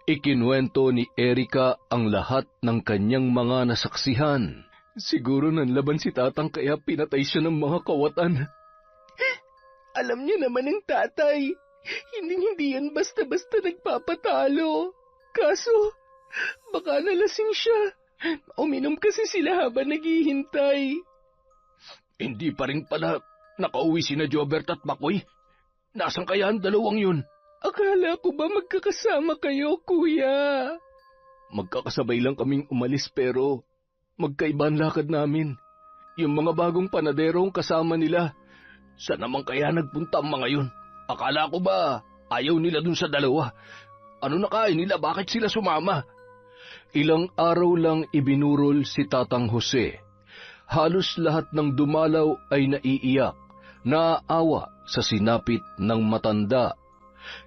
Ikinuwento ni Erica ang lahat ng kanyang mga nasaksihan. Siguro nanlaban si Tatang kaya pinatay siya ng mga kawatan. Alam niyo naman ang tatay. Hindi yan basta-basta nagpapatalo. Kaso, baka nalasing siya. Uminom kasi sila habang naghihintay. Hindi pa rin pala nakauwi sina Jobert at Makoy. Nasaan kaya ang dalawang yun? Akala ko ba magkakasama kayo, kuya? Magkakasabay lang kaming umalis pero magkaiba ang lakad namin. Yung mga bagong panadero ang kasama nila. Saan naman kaya nagpunta ang mga yun? Akala ko ba ayaw nila dun sa dalawa? Ano nakain nila? Bakit sila sumama? Ilang araw lang ibinurol si Tatang Jose. Halos lahat ng dumalaw ay naiiyak, naaawa sa sinapit ng matanda.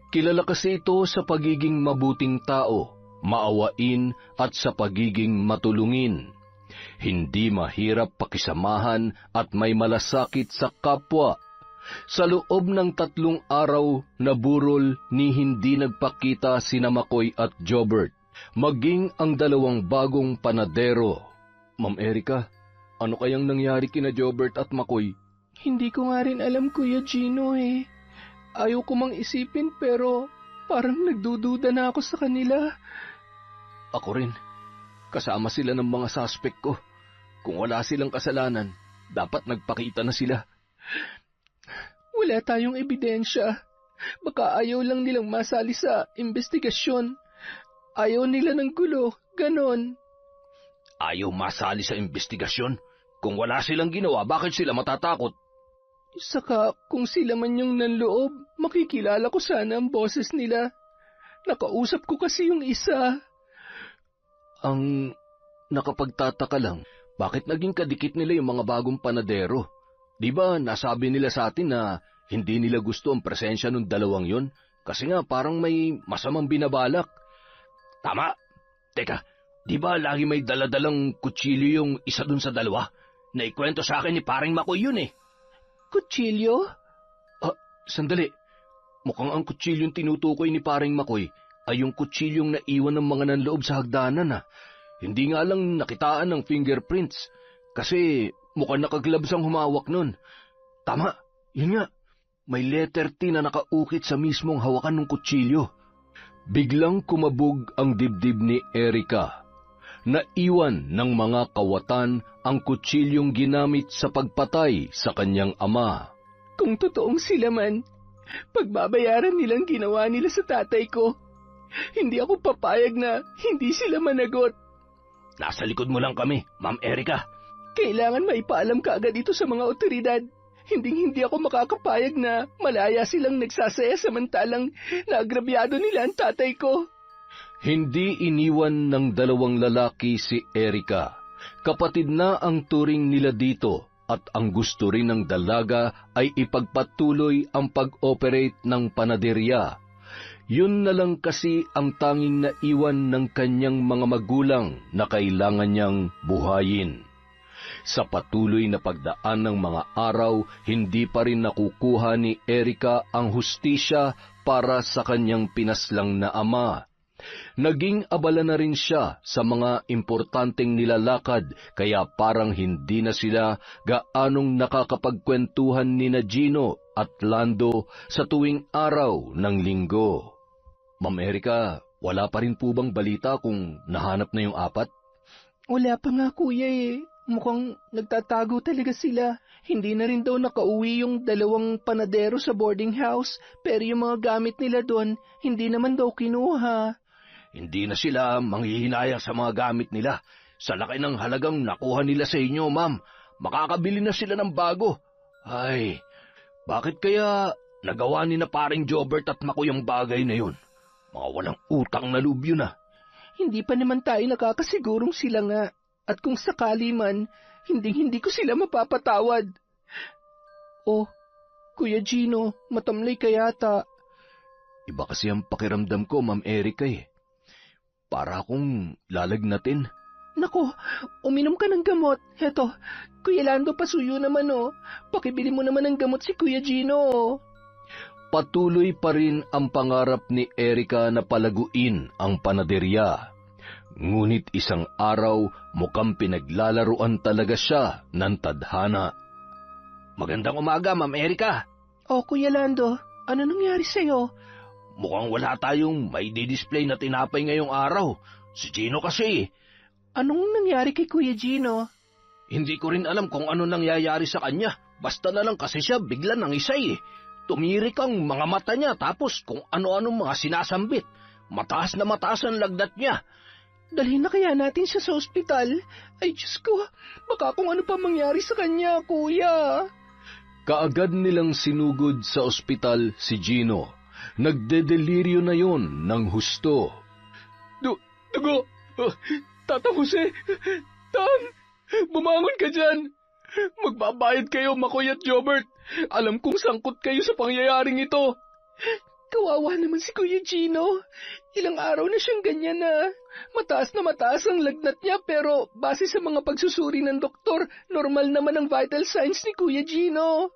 Kilala kasi ito sa pagiging mabuting tao, maawain at sa pagiging matulungin. Hindi mahirap pakisamahan at may malasakit sa kapwa. Sa loob ng 3 araw na burol ni hindi nagpakita sina Makoy at Jobert, maging ang 2 bagong panadero. Ma'am Erica, ano kayang nangyari kina Jobert at Makoy? Hindi ko nga rin alam, Kuya Gino eh. Ayaw ko mang isipin pero parang nagdududa na ako sa kanila. Ako rin. Kasama sila ng mga suspect ko. Kung wala silang kasalanan, dapat nagpakita na sila. Wala tayong ebidensya. Baka ayaw lang nilang masali sa investigasyon. Ayaw nila ng gulo, ganon. Ayaw masali sa investigasyon? Kung wala silang ginawa, bakit sila matatakot? Saka kung sila man yung nanloob, makikilala ko sana ang boses nila. Nakausap ko kasi yung isa. Ang nakapagtataka lang, bakit naging kadikit nila yung mga bagong panadero? Di ba nasabi nila sa atin na Hindi nila gusto ang presensya ng dalawang yon kasi nga parang may masamang binabalak. Tama. Teka, di ba lagi may daladalang kutsilyo yung isa dun sa dalawa? Naikwento sa akin ni paring Makoy yun eh. Kutsilyo? Sandali. Mukhang ang kutsilyong tinutukoy ni paring Makoy ay yung kutsilyong naiwan ng mga nanloob sa hagdanan. Hindi nga lang nakitaan ng fingerprints kasi mukhang nakaglabs ang humawak nun. Tama, yun nga. May letter T na nakaukit sa mismong hawakan ng kutsilyo. Biglang kumabog ang dibdib ni Erica. Naiwan ng mga kawatan ang kutsilyong ginamit sa pagpatay sa kanyang ama. Kung totoong sila man, pagbabayaran nilang ginawa nila sa tatay ko. Hindi ako papayag na hindi sila managot. Nasa likod mo lang kami, Ma'am Erica. Kailangan maipaalam ka agad ito sa mga otoridad. Hindi ako makakapayag na malaya silang nagsasaya samantalang naagrabyado nila ang tatay ko. Hindi iniwan ng dalawang lalaki si Erica. Kapatid na ang turing nila dito at ang gusto rin ng dalaga ay ipagpatuloy ang pag-operate ng panaderya. Yun na lang kasi ang tanging naiwan ng kanyang mga magulang na kailangan niyang buhayin. Sa patuloy na pagdaan ng mga araw, hindi pa rin nakukuha ni Erica ang hustisya para sa kanyang pinaslang na ama. Naging abala na rin siya sa mga importanteng nilalakad, kaya parang hindi na sila gaanong nakakapagkwentuhan ni Gino at Lando sa tuwing araw ng linggo. Ma'am Erica, wala pa rin po bang balita kung nahanap na yung apat? Wala pa nga kuya eh. Mukhang nagtatago talaga sila. Hindi na rin daw nakauwi yung dalawang panadero sa boarding house, pero yung mga gamit nila doon, hindi naman daw kinuha. Hindi na sila manghihinayang sa mga gamit nila. Sa laki ng halagang nakuha nila sa inyo, ma'am. Makakabili na sila ng bago. Ay, bakit kaya nagawa ni na paring Jobert at Makoy ang bagay na yun? Mga walang utang na loob yun ah. Hindi pa naman tayo nakakasigurong sila nga. At kung sakali man, hindi ko sila mapapatawad. Oh, Kuya Gino, matamlay ka yata. Iba kasi ang pakiramdam ko, Ma'am Erica eh. Para akong lalagnatin. Nako, uminom ka ng gamot. Heto, Kuya Lando, pasuyo naman oh. Pakibili mo naman ng gamot si Kuya Gino. Patuloy pa rin ang pangarap ni Erica na palaguin ang panaderya. Ngunit isang araw, mukhang pinaglalaruan talaga siya ng tadhana. Magandang umaga, Ma'am Erica. Oh, Kuya Lando, ano nangyari sa'yo? Mukhang wala tayong may di-display na tinapay ngayong araw. Si Gino kasi. Anong nangyari kay Kuya Gino? Hindi ko rin alam kung ano nangyayari sa kanya. Basta na lang kasi siya bigla nangisay eh. Tumirik ang mga mata niya tapos kung ano-anong mga sinasambit. Mataas na mataas ang lagnat niya. Dalhin na kaya natin siya sa ospital? Ay, Diyos ko, baka kung ano pa mangyari sa kanya, kuya. Kaagad nilang sinugod sa ospital si Gino. Nagdedeliryo na yon ng husto. Dugo! Tata Jose! Tan! Bumangon ka dyan! Magbabayad kayo, Makoy at Jobert. Alam kong sangkot kayo sa pangyayaring ito. Kawawa naman si Kuya Gino. Ilang araw na siyang ganyan na. Mataas ang lagnat niya pero base sa mga pagsusuri ng doktor, normal naman ang vital signs ni Kuya Gino.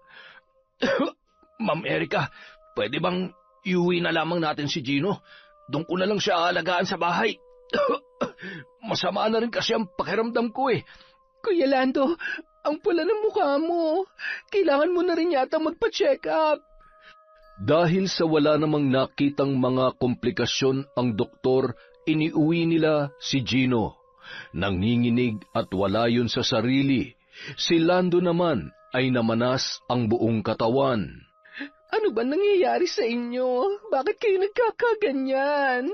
Ma'am Erica, pwede bang iuwi na lamang natin si Gino? Doon ko na lang siya aalagaan sa bahay. Masama na rin kasi ang pakiramdam ko eh. Kuya Lando, ang pula ng mukha mo. Kailangan mo na rin yata magpa-check up. Dahil sa wala namang nakitang mga komplikasyon ang doktor, iniuwi nila si Gino. Nanginginig at wala yun sa sarili. Si Lando naman ay namanas ang buong katawan. Ano ba nangyayari sa inyo? Bakit kayo nagkakaganyan?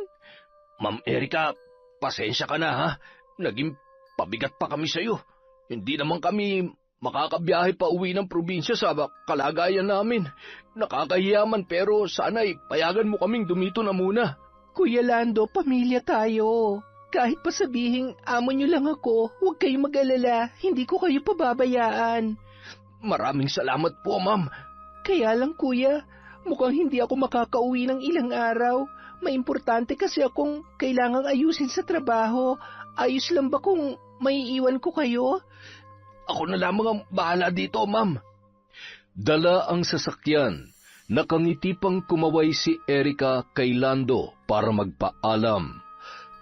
Ma'am Erica, pasensya ka na ha. Naging pabigat pa kami sa'yo. Hindi naman kami makakabiyahe pa uwi ng probinsya sa kalagayan namin. Nakakahiyaman pero sana'y payagan mo kaming dumito na muna. Kuya Lando, pamilya tayo. Kahit pa sabihing amo niyo lang ako, huwag kayong mag-alala. Hindi ko kayo pababayaan. Maraming salamat po, ma'am. Kaya lang kuya, mukhang hindi ako makakauwi ng ilang araw. May importante kasi akong kailangang ayusin sa trabaho. Ayos lang ba kung maiiwan ko kayo? Ako na lamang ang bahala dito, ma'am. Dala ang sasakyan. Nakangiti pang kumaway si Erika kay Lando para magpaalam.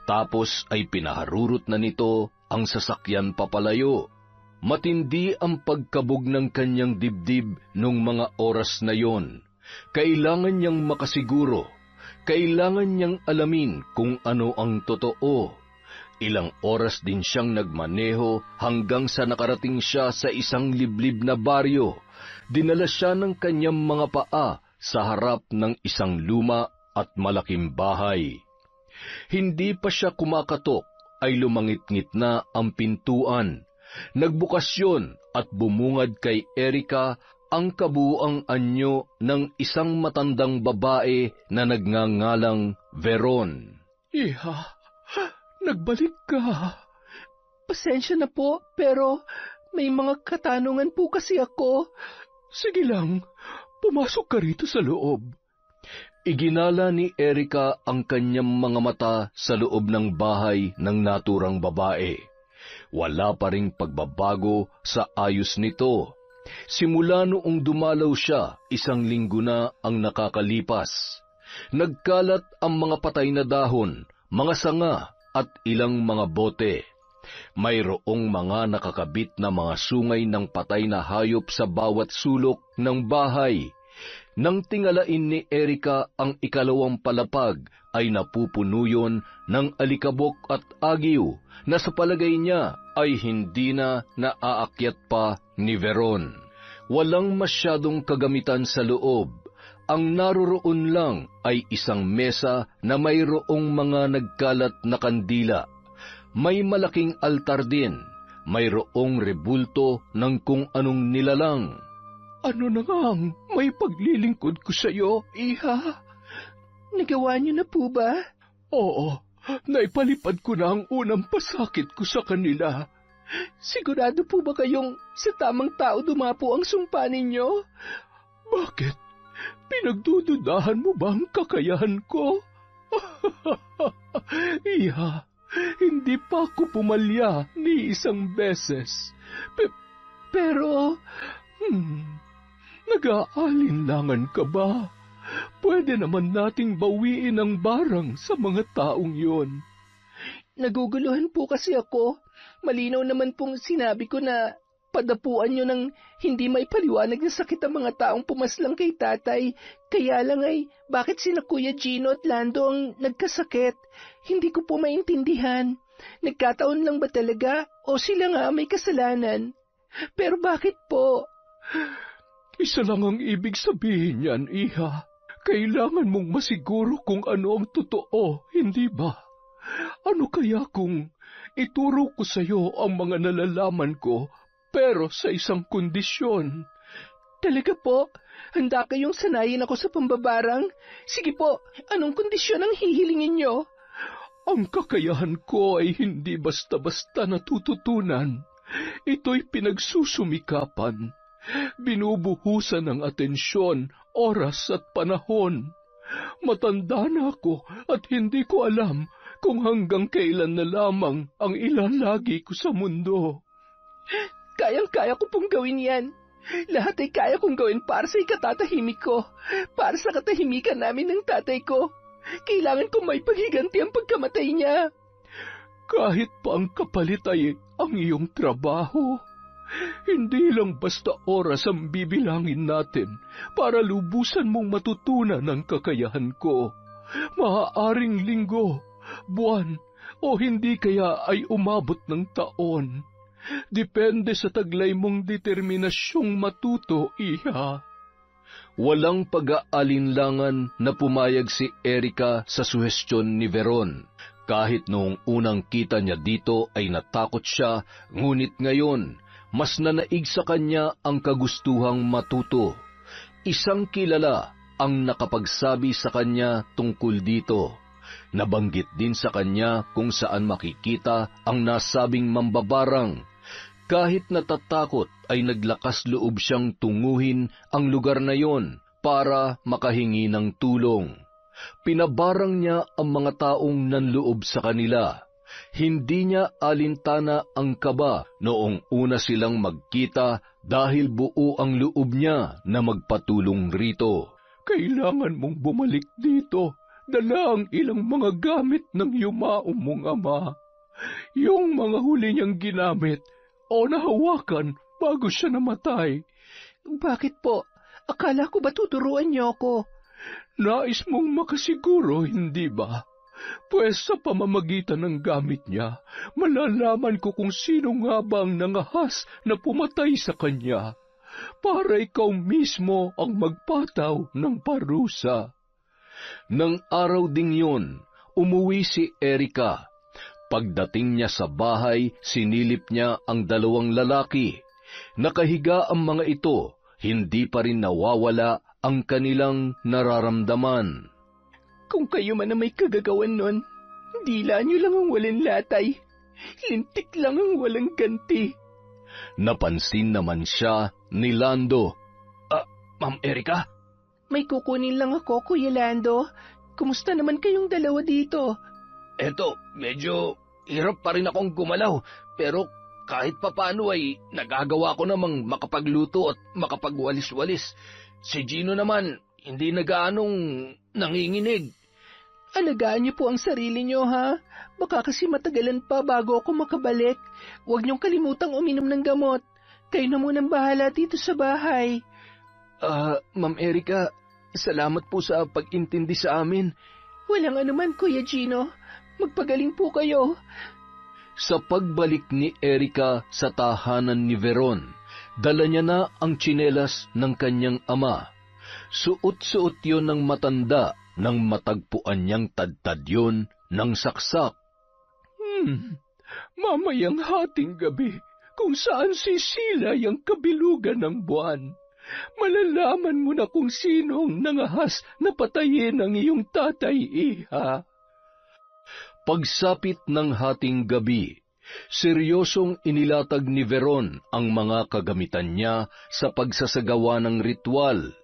Tapos ay pinaharurot na nito ang sasakyan papalayo. Matindi ang pagkabog ng kanyang dibdib nung mga oras na yon. Kailangan niyang makasiguro. Kailangan niyang alamin kung ano ang totoo. Ilang oras din siyang nagmaneho hanggang sa nakarating siya sa isang liblib na baryo. Dinala siya ng kanyang mga paa sa harap ng isang luma at malaking bahay. Hindi pa siya kumakatok ay lumangit-ngit na ang pintuan. Nagbukas yun at bumungad kay Erika ang kabuuang anyo ng isang matandang babae na nagngangalang Veron. Iha, nagbalik ka. Pasensya na po, pero may mga katanungan po kasi ako. Sige lang, pumasok ka rito sa loob. Iginala ni Erika ang kanyang mga mata sa loob ng bahay ng naturang babae. Wala pa ring pagbabago sa ayos nito. Simula noong dumalaw siya, 1 linggo na ang nakakalipas. Nagkalat ang mga patay na dahon, mga sanga at ilang mga bote. Mayroong mga nakakabit na mga sungay ng patay na hayop sa bawat sulok ng bahay. Nang tingalain ni Erika ang 2 palapag, ay napupuno yun ng alikabok at agiw na sa palagay niya ay hindi na naaakyat pa ni Veron. Walang masyadong kagamitan sa loob. Ang naroroon lang ay isang mesa na mayroong mga nagkalat na kandila. May malaking altar din. Mayroong rebulto ng kung anong nilalang. Ano na ngang may paglilingkod ko sa iyo, iha? Nagawa niyo na po ba? Oo, naipalipad ko na ang unang pasakit ko sa kanila. Sigurado po ba kayong sa tamang tao dumapo ang sumpa ninyo? Bakit? Pinagdududahan mo ba ang kakayahan ko? Iha, hindi pa ako pumalya ni isang beses. Pero, nag-aalinlangan ka ba? Pwede naman nating bawiin ang barang sa mga taong yon. Naguguluhan po kasi ako. Malinaw naman pong sinabi ko na padapuan nyo ng hindi may paliwanag na sakit ang mga taong pumaslang kay tatay. Kaya lang ay, bakit sina Kuya Gino at Lando ang nagkasakit? Hindi ko po maintindihan. Nagkataon lang ba talaga o sila nga may kasalanan? Pero bakit po? Isa lang ang ibig sabihin niyan, iha. Kailangan mong masiguro kung ano ang totoo, hindi ba? Ano kaya kung ituro ko sa iyo ang mga nalalaman ko, pero sa isang kondisyon? Talaga po? Handa kayong sanayin ako sa pambabarang? Sige po, anong kondisyon ang hihilingin niyo? Ang kakayahan ko ay hindi basta-basta natututunan. Ito'y pinagsusumikapan. Binubuhusan ng atensyon, oras at panahon. Matanda na ako at hindi ko alam kung hanggang kailan na lamang ang ilalagi ko sa mundo. Kayang-kaya ko pong gawin yan. Lahat ay kaya kong gawin para sa ikatatahimik ko, para sa katahimikan namin ng tatay ko. Kailangan kong may paghiganti ang pagkamatay niya. Kahit pa ang kapalit ay ang iyong trabaho. Hindi lang basta oras ang bibilangin natin para lubusan mong matutunan ang kakayahan ko. Maaaring linggo, buwan, o hindi kaya ay umabot ng taon. Depende sa taglay mong determinasyong matuto, iha. Walang pag-aalinlangan na pumayag si Erika sa suhestyon ni Veron. Kahit noong unang kita niya dito ay natakot siya, ngunit ngayon, mas nanaig sa kanya ang kagustuhang matuto. Isang kilala ang nakapagsabi sa kanya tungkol dito. Nabanggit din sa kanya kung saan makikita ang nasabing mambabarang. Kahit natatakot ay naglakas loob siyang tunguhin ang lugar na yon para makahingi ng tulong. Pinabarang niya ang mga taong nanloob sa kanila. Hindi niya alintana ang kaba noong una silang magkita dahil buo ang loob niya na magpatulong rito. Kailangan mong bumalik dito. Dala ang ilang mga gamit ng yumaong mong ama. Yung mga huli niyang ginamit o nahawakan bago siya namatay. Bakit po? Akala ko ba tuturuan niyo ako? Nais mong makasiguro, hindi ba? Pues sa pamamagitan ng gamit niya, malalaman ko kung sino nga ba ang nangahas na pumatay sa kanya, para ikaw mismo ang magpataw ng parusa. Nang araw ding yun, umuwi si Erika. Pagdating niya sa bahay, sinilip niya ang dalawang lalaki. Nakahiga ang mga ito, hindi pa rin nawawala ang kanilang nararamdaman. Kung kayo man na may kagagawan nun, dila niyo lang ang walang latay. Lintik lang ang walang ganti. Napansin naman siya ni Lando. Ma'am Erika? May kukunin lang ako, Kuya Lando. Kumusta naman kayong dalawa dito? Eto, medyo hirap pa rin akong gumalaw, pero kahit papano ay nagagawa ko namang makapagluto at makapagwalis-walis. Si Gino naman, hindi na gaanong nanginginig. Alagaan niyo po ang sarili niyo, ha? Baka kasi matagalan pa bago ako makabalik. Huwag niyong kalimutang uminom ng gamot. Kayo na munang bahala dito sa bahay. Ma'am Erika, salamat po sa pag-intindi sa amin. Walang anuman, Kuya Gino. Magpagaling po kayo. Sa pagbalik ni Erika sa tahanan ni Veron, dala niya na ang tsinelas ng kanyang ama. Suot-suot yon ng matanda nang matagpuan niyang tadtad yon ng saksak. Mamayang hating gabi, kung saan sisilay ang kabilugan ng buwan, malalaman mo na kung sinong nangahas na patayin ang iyong tatay, iha. Pagsapit ng hating gabi, seryosong inilatag ni Veron ang mga kagamitan niya sa pagsasagawa ng ritual.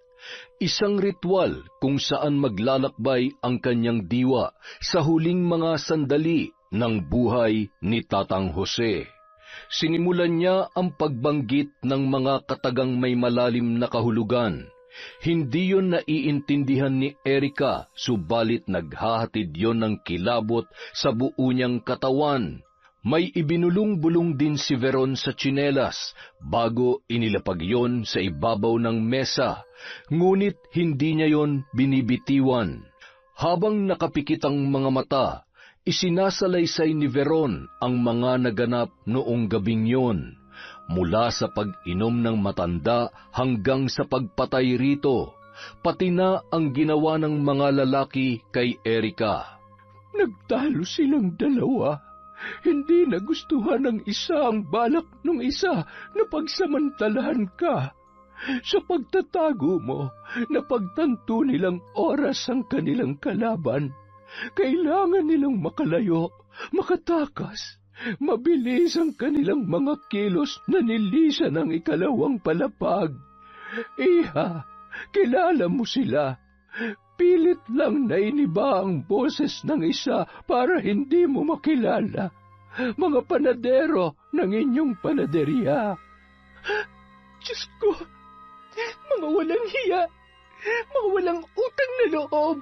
Isang ritual kung saan maglalakbay ang kanyang diwa sa huling mga sandali ng buhay ni Tatang Jose. Sinimulan niya ang pagbanggit ng mga katagang may malalim na kahulugan. Hindi yon naiintindihan ni Erika, subalit naghahatid yon ng kilabot sa buo niyang katawan. May ibinulong-bulong din si Veron sa tsinelas bago inilapag yon sa ibabaw ng mesa, ngunit hindi niya yon binibitiwan. Habang nakapikit ang mga mata, isinasalaysay ni Veron ang mga naganap noong gabing yon, mula sa pag-inom ng matanda hanggang sa pagpatay rito, pati na ang ginawa ng mga lalaki kay Erika. Nagtalo silang dalawa. Hindi nagustuhan ng isa ang balak ng isa na pagsamantalahan ka. Sa pagtatago mo, napagtanto nilang oras ang kanilang kalaban. Kailangan nilang makalayo, makatakas. Mabilis ang kanilang mga kilos na nilisan ng ikalawang palapag. Iha, kilala mo sila. Pilit lang na iniba ang boses ng isa para hindi mo makilala. Mga panadero ng inyong panaderya. Diyos ko, mga walang hiya, mga walang utang na loob.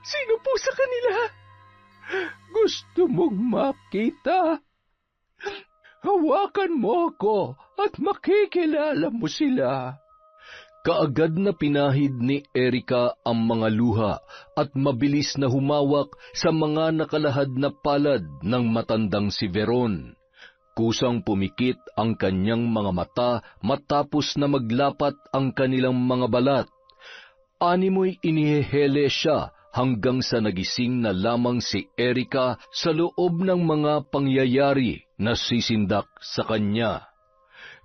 Sino po sa kanila? Gusto mong makita? Hawakan mo ako at makikilala mo sila. Kaagad na pinahid ni Erika ang mga luha at mabilis na humawak sa mga nakalahad na palad ng matandang si Veron. Kusang pumikit ang kanyang mga mata matapos na maglapat ang kanilang mga balat. Animoy inihehele siya hanggang sa nagising na lamang si Erika sa loob ng mga pangyayari na sisindak sa kanya.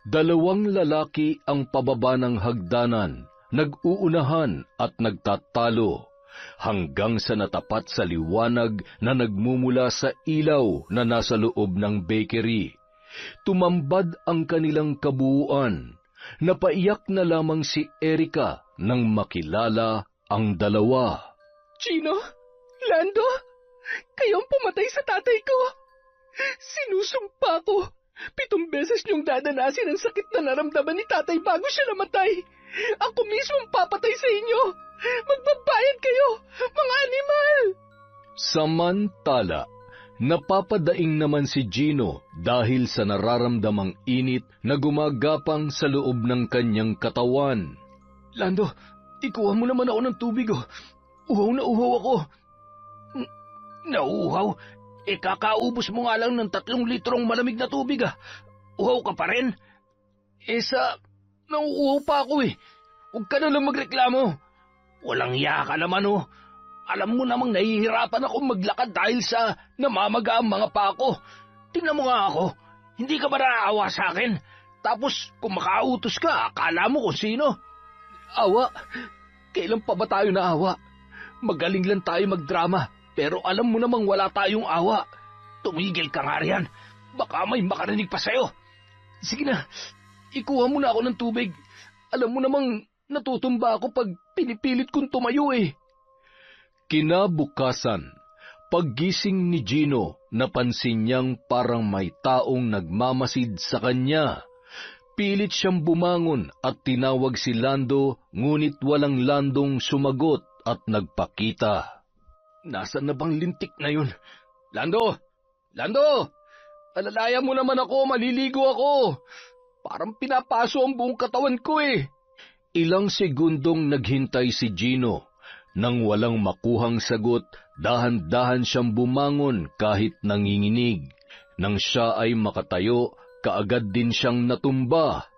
Dalawang lalaki ang pababa ng hagdanan, nag-uunahan at nagtatalo, hanggang sa natapat sa liwanag na nagmumula sa ilaw na nasa loob ng bakery. Tumambad ang kanilang kabuuan. Napaiyak na lamang si Erika nang makilala ang dalawa. Gino, Lando, kayong pumatay sa tatay ko. Sinusumpa ko. 7 beses niyong dadanasin ang sakit na naramdaman ni tatay bago siya namatay. Ako mismo ang papatay sa inyo. Magbabayad kayo, mga animal! Samantala, napapadaing naman si Gino dahil sa nararamdamang init na gumagapang sa loob ng kanyang katawan. Lando, ikuha mo naman ako ng tubig, oh. Uhaw na uhaw ako. Nauuhaw? Kakaubos mo nga lang ng 3 litrong malamig na tubig, ah. Uhaw ka pa rin? Nauuhaw pa ako, eh. Huwag ka na lang magreklamo. Walang iya ka naman, oh. Alam mo namang nahihirapan ako maglakad dahil sa namamaga ang mga pako. Tingnan mo nga ako. Hindi ka ba naaawa sa akin? Tapos kung makautos ka, akala mo kung sino? Awa? Kailan pa ba tayo naawa? Magaling lang tayo magdrama, pero alam mo namang wala tayong awa. Tumigil ka nga riyan. Baka may makarinig pa sa'yo. Sige na, ikuha mo na ako ng tubig. Alam mo namang natutumba ako pag pinipilit kong tumayo, eh. Kinabukasan, paggising ni Gino, napansin niyang parang may taong nagmamasid sa kanya. Pilit siyang bumangon at tinawag si Lando, ngunit walang Landong sumagot at nagpakita. Nasaan na bang lintik na yun? Lando! Lando! Alalayan mo naman ako, maliligo ako. Parang pinapaso ang buong katawan ko, eh. Ilang segundong naghintay si Gino. Nang walang makuhang sagot, dahan-dahan siyang bumangon kahit nanginginig. Nang siya ay makatayo, kaagad din siyang natumba.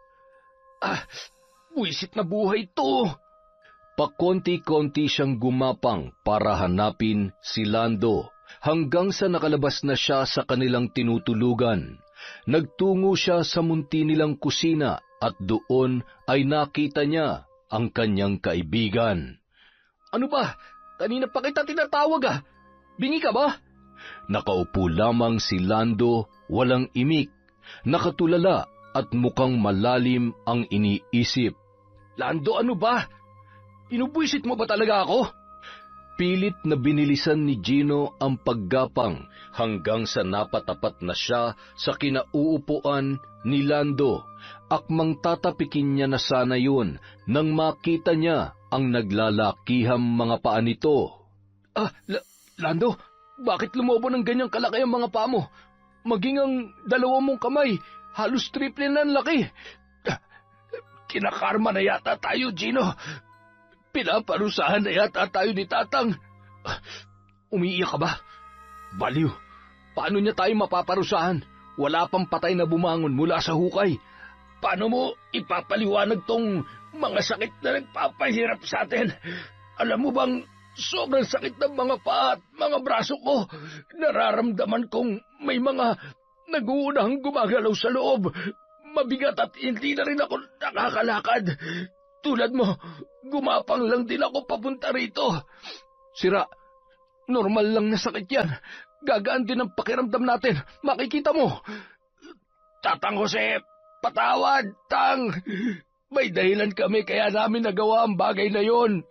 Buwisit na buhay to. Pakonti-konti siyang gumapang para hanapin si Lando, hanggang sa nakalabas na siya sa kanilang tinutulugan. Nagtungo siya sa munti nilang kusina at doon ay nakita niya ang kanyang kaibigan. Ano ba? Kanina pa kita tinatawag, ah. Bingi ka ba? Nakaupo lamang si Lando, walang imik, nakatulala at mukhang malalim ang iniisip. Lando, ano ba? Pinubwisit mo ba talaga ako? Pilit na binilisan ni Gino ang paggapang hanggang sa napatapat na siya sa kinauupuan ni Lando. Akmang tatapikin niya na sana yun nang makita niya ang naglalakihang mga paa nito. Lando, bakit lumobo ng ganyang kalaki ang mga paa mo? Maging ang 2 mong kamay, halos triple na ang laki. Kinakarma na yata tayo, Gino. Pinaparusahan na yata tayo ni Tatang. Umiiyak ka ba? Baliw, paano niya tayo mapaparusahan? Wala pang patay na bumangon mula sa hukay. Paano mo ipapaliwanag tong mga sakit na nagpapahirap sa atin? Alam mo bang sobrang sakit ng mga paa at mga braso ko? Nararamdaman kong may mga nag-uunahang gumagalaw sa loob. Mabigat at hindi na rin ako nakakalakad. Tulad mo, gumapang lang din ako papunta rito. Sira, normal lang na sakit yan. Gagaan din ang pakiramdam natin. Makikita mo. Tatang Jose, patawad, Tang. May dahilan kami kaya namin nagawa ang bagay na yon.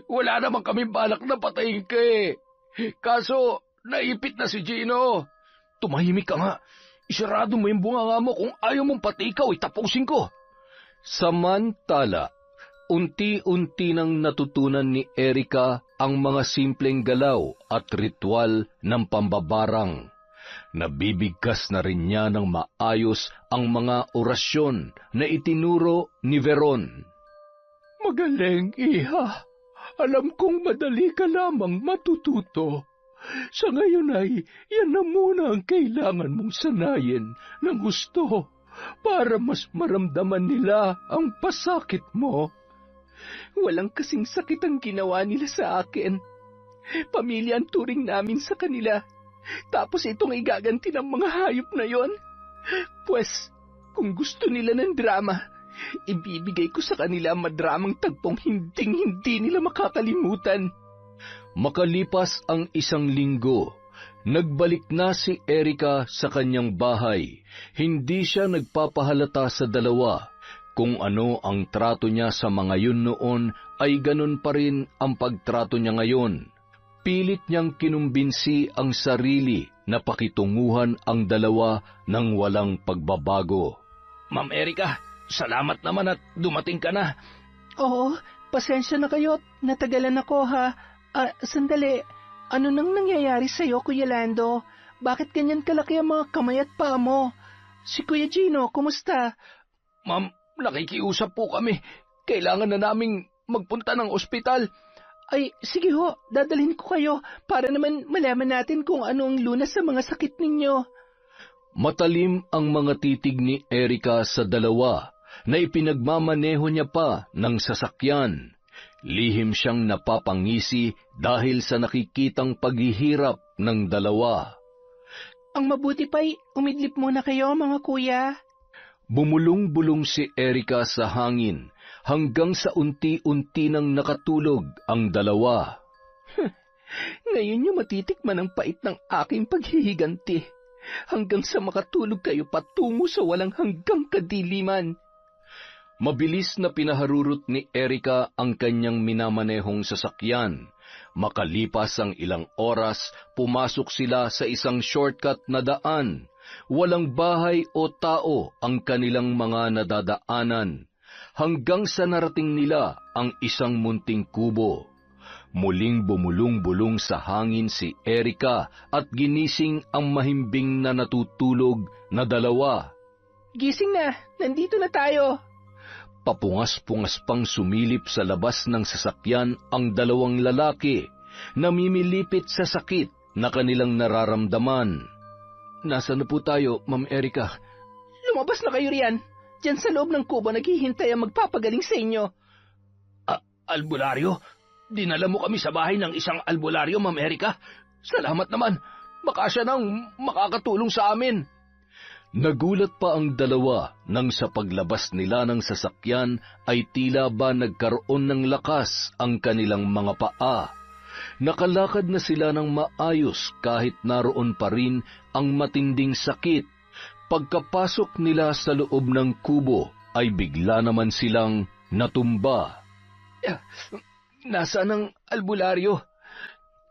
Wala naman kami balak na patayin ka, eh. Kaso, naipit na si Gino. Tumahimik ka nga. Isarado mo yung bunganga mo kung ayaw mong pati ikaw, itapusin ko. Samantala, unti-unti nang natutunan ni Erika ang mga simpleng galaw at ritual ng pambabarang. Nabibigkas na rin niya ng maayos ang mga orasyon na itinuro ni Veron. Magaling, Iha. Alam kong madali ka lamang matututo. Sa ngayon ay yan na muna ang kailangan mong sanayin ng gusto para mas maramdaman nila ang pasakit mo. Walang kasing sakit ang ginawa nila sa akin. Pamilya ang turing namin sa kanila. Tapos itong igaganti ng mga hayop na yon. Pues, kung gusto nila ng drama, ibibigay ko sa kanila ang madramang tagpong hinding-hindi nila makakalimutan. Makalipas ang 1 linggo, Nagbalik na si Erica sa kanyang bahay. Hindi siya nagpapahalata sa dalawa. Kung ano ang trato niya sa mga yun noon, ay ganun pa rin ang pagtrato niya ngayon. Pilit niyang kinumbinsi ang sarili na pakitunguhan ang dalawa ng walang pagbabago. Ma'am Erica, salamat naman at dumating ka na. Oo, pasensya na kayo. Natagalan ako ha. Sandali. Ano nang nangyayari sa'yo, Kuya Lando? Bakit ganyan kalaki ang mga kamay at paa mo? Si Kuya Gino, kumusta? Ma'am, nakikiusap po kami. Kailangan na naming magpunta ng ospital. Ay, sige ho, dadalhin ko kayo para naman malaman natin kung ano ang lunas sa mga sakit ninyo. Matalim ang mga titig ni Erica sa dalawa na ipinagmamaneho niya pa ng sasakyan. Lihim siyang napapangisi dahil sa nakikitang paghihirap ng dalawa. Ang mabuti pa'y umidlip muna kayo, mga kuya. Bumulong-bulong si Erica sa hangin hanggang sa unti-unti nang nakatulog ang dalawa. Ngayon niyo matitikman ang pait ng aking paghihiganti hanggang sa makatulog kayo patungo sa walang hanggang kadiliman. Mabilis na pinaharurot ni Erica ang kanyang minamanehong sasakyan. Makalipas ang ilang oras, pumasok sila sa isang shortcut na daan. Walang bahay o tao ang kanilang mga nadadaanan, hanggang sa narating nila ang isang munting kubo. Muling bumulong-bulong sa hangin si Erica at ginising ang mahimbing na natutulog na dalawa. Gising na, nandito na tayo. Papungas-pungas pang sumilip sa labas ng sasakyan ang dalawang lalaki, namimilipit sa sakit na kanilang nararamdaman. Nasaan na po tayo, Ma'am Erica? Lumabas na kayo riyan. Diyan sa loob ng kubo naghihintay ang magpapagaling sa inyo. Albularyo? Dinala mo kami sa bahay ng isang albularyo, Ma'am Erica. Salamat naman. Baka siya nang makakatulong sa amin. Nagulat pa ang dalawa nang sa paglabas nila ng sasakyan ay tila ba nagkaroon ng lakas ang kanilang mga paa. Nakalakad na sila ng maayos kahit naroon pa rin ang matinding sakit. Pagkapasok nila sa loob ng kubo ay bigla naman silang natumba. Nasaan ang albularyo?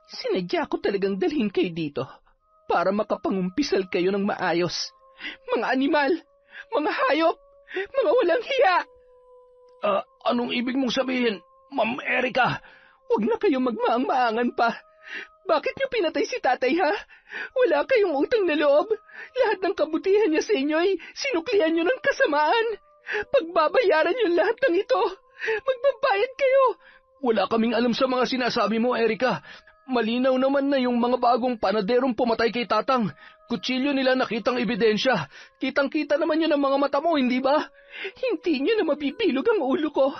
Sinadya ko talagang dalhin kayo dito para makapangumpisal kayo ng maayos. Mga animal, mga hayop, mga walang hiya! Anong ibig mong sabihin, Ma'am Erica? Huwag na kayong magmaang-maangan pa. Bakit niyo pinatay si tatay, ha? Wala kayong utang na loob. Lahat ng kabutihan niya sa inyo ay sinuklian niyo ng kasamaan. Pagbabayaran niyo lahat ng ito. Magbabayad kayo. Wala kaming alam sa mga sinasabi mo, Erica. Malinaw naman na yung mga bagong panaderong pumatay kay Tatang. Kutsilyo nila nakitang ebidensya. Kitang-kita naman yun ang mga mata mo, hindi ba? Hindi niyo na mabibilog ang ulo ko.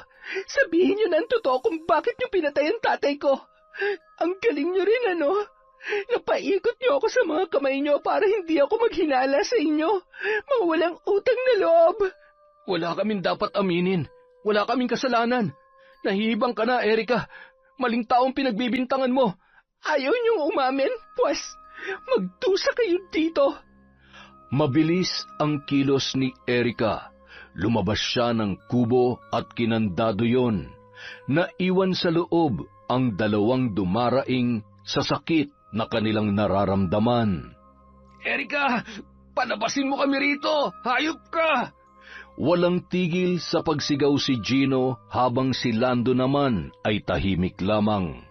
Sabihin niyo na ang totoo kung bakit niyo pinatay ang tatay ko. Ang galing niyo rin, ano? Napaikot niyo ako sa mga kamay niyo para hindi ako maghinala sa inyo. Mga walang utang na loob. Wala kaming dapat aminin. Wala kaming kasalanan. Nahihibang ka na, Erica. Maling taong pinagbibintangan mo. Ayaw niyong umamin? Pues, magdusa kayo dito. Mabilis ang kilos ni Erica. Lumabas siya ng kubo at kinandado yon. Naiwan sa loob ang dalawang dumaraing sa sakit na kanilang nararamdaman. Erica, palabasin mo kami rito! Hayop ka! Walang tigil sa pagsigaw si Gino habang si Lando naman ay tahimik lamang.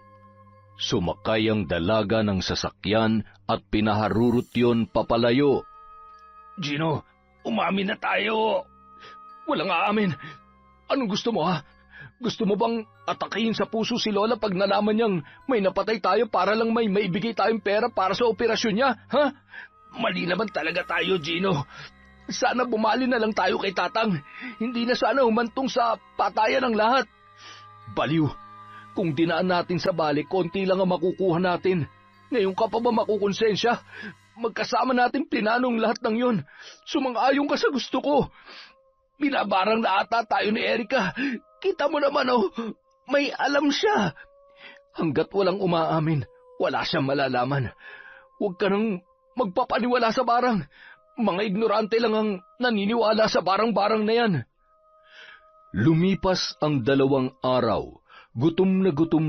Sumakay ang dalaga ng sasakyan at pinaharurot yon papalayo. Gino, umamin na tayo. Walang aamin. Anong gusto mo, ha? Gusto mo bang atakihin sa puso si Lola pag nalaman niyang may napatay tayo para lang may maibigay tayong pera para sa operasyon niya, ha? Mali naman talaga tayo, Gino. Sana bumali na lang tayo kay Tatang. Hindi na sana humantong sa patayan ng lahat. Baliw. Kung dinaan natin sa balik, konti lang ang makukuha natin. Ngayon ka pa ba makukonsensya? Magkasama natin plinanong lahat ng yon. Sumang-ayon ka sa gusto ko. Binabarang na ata tayo ni Erica. Kita mo naman, oh, may alam siya. Hanggat walang umaamin, wala siyang malalaman. huwag ka nang magpapaniwala sa barang. Mga ignorante lang ang naniniwala sa barang-barang na yan. Lumipas ang 2 araw. Gutom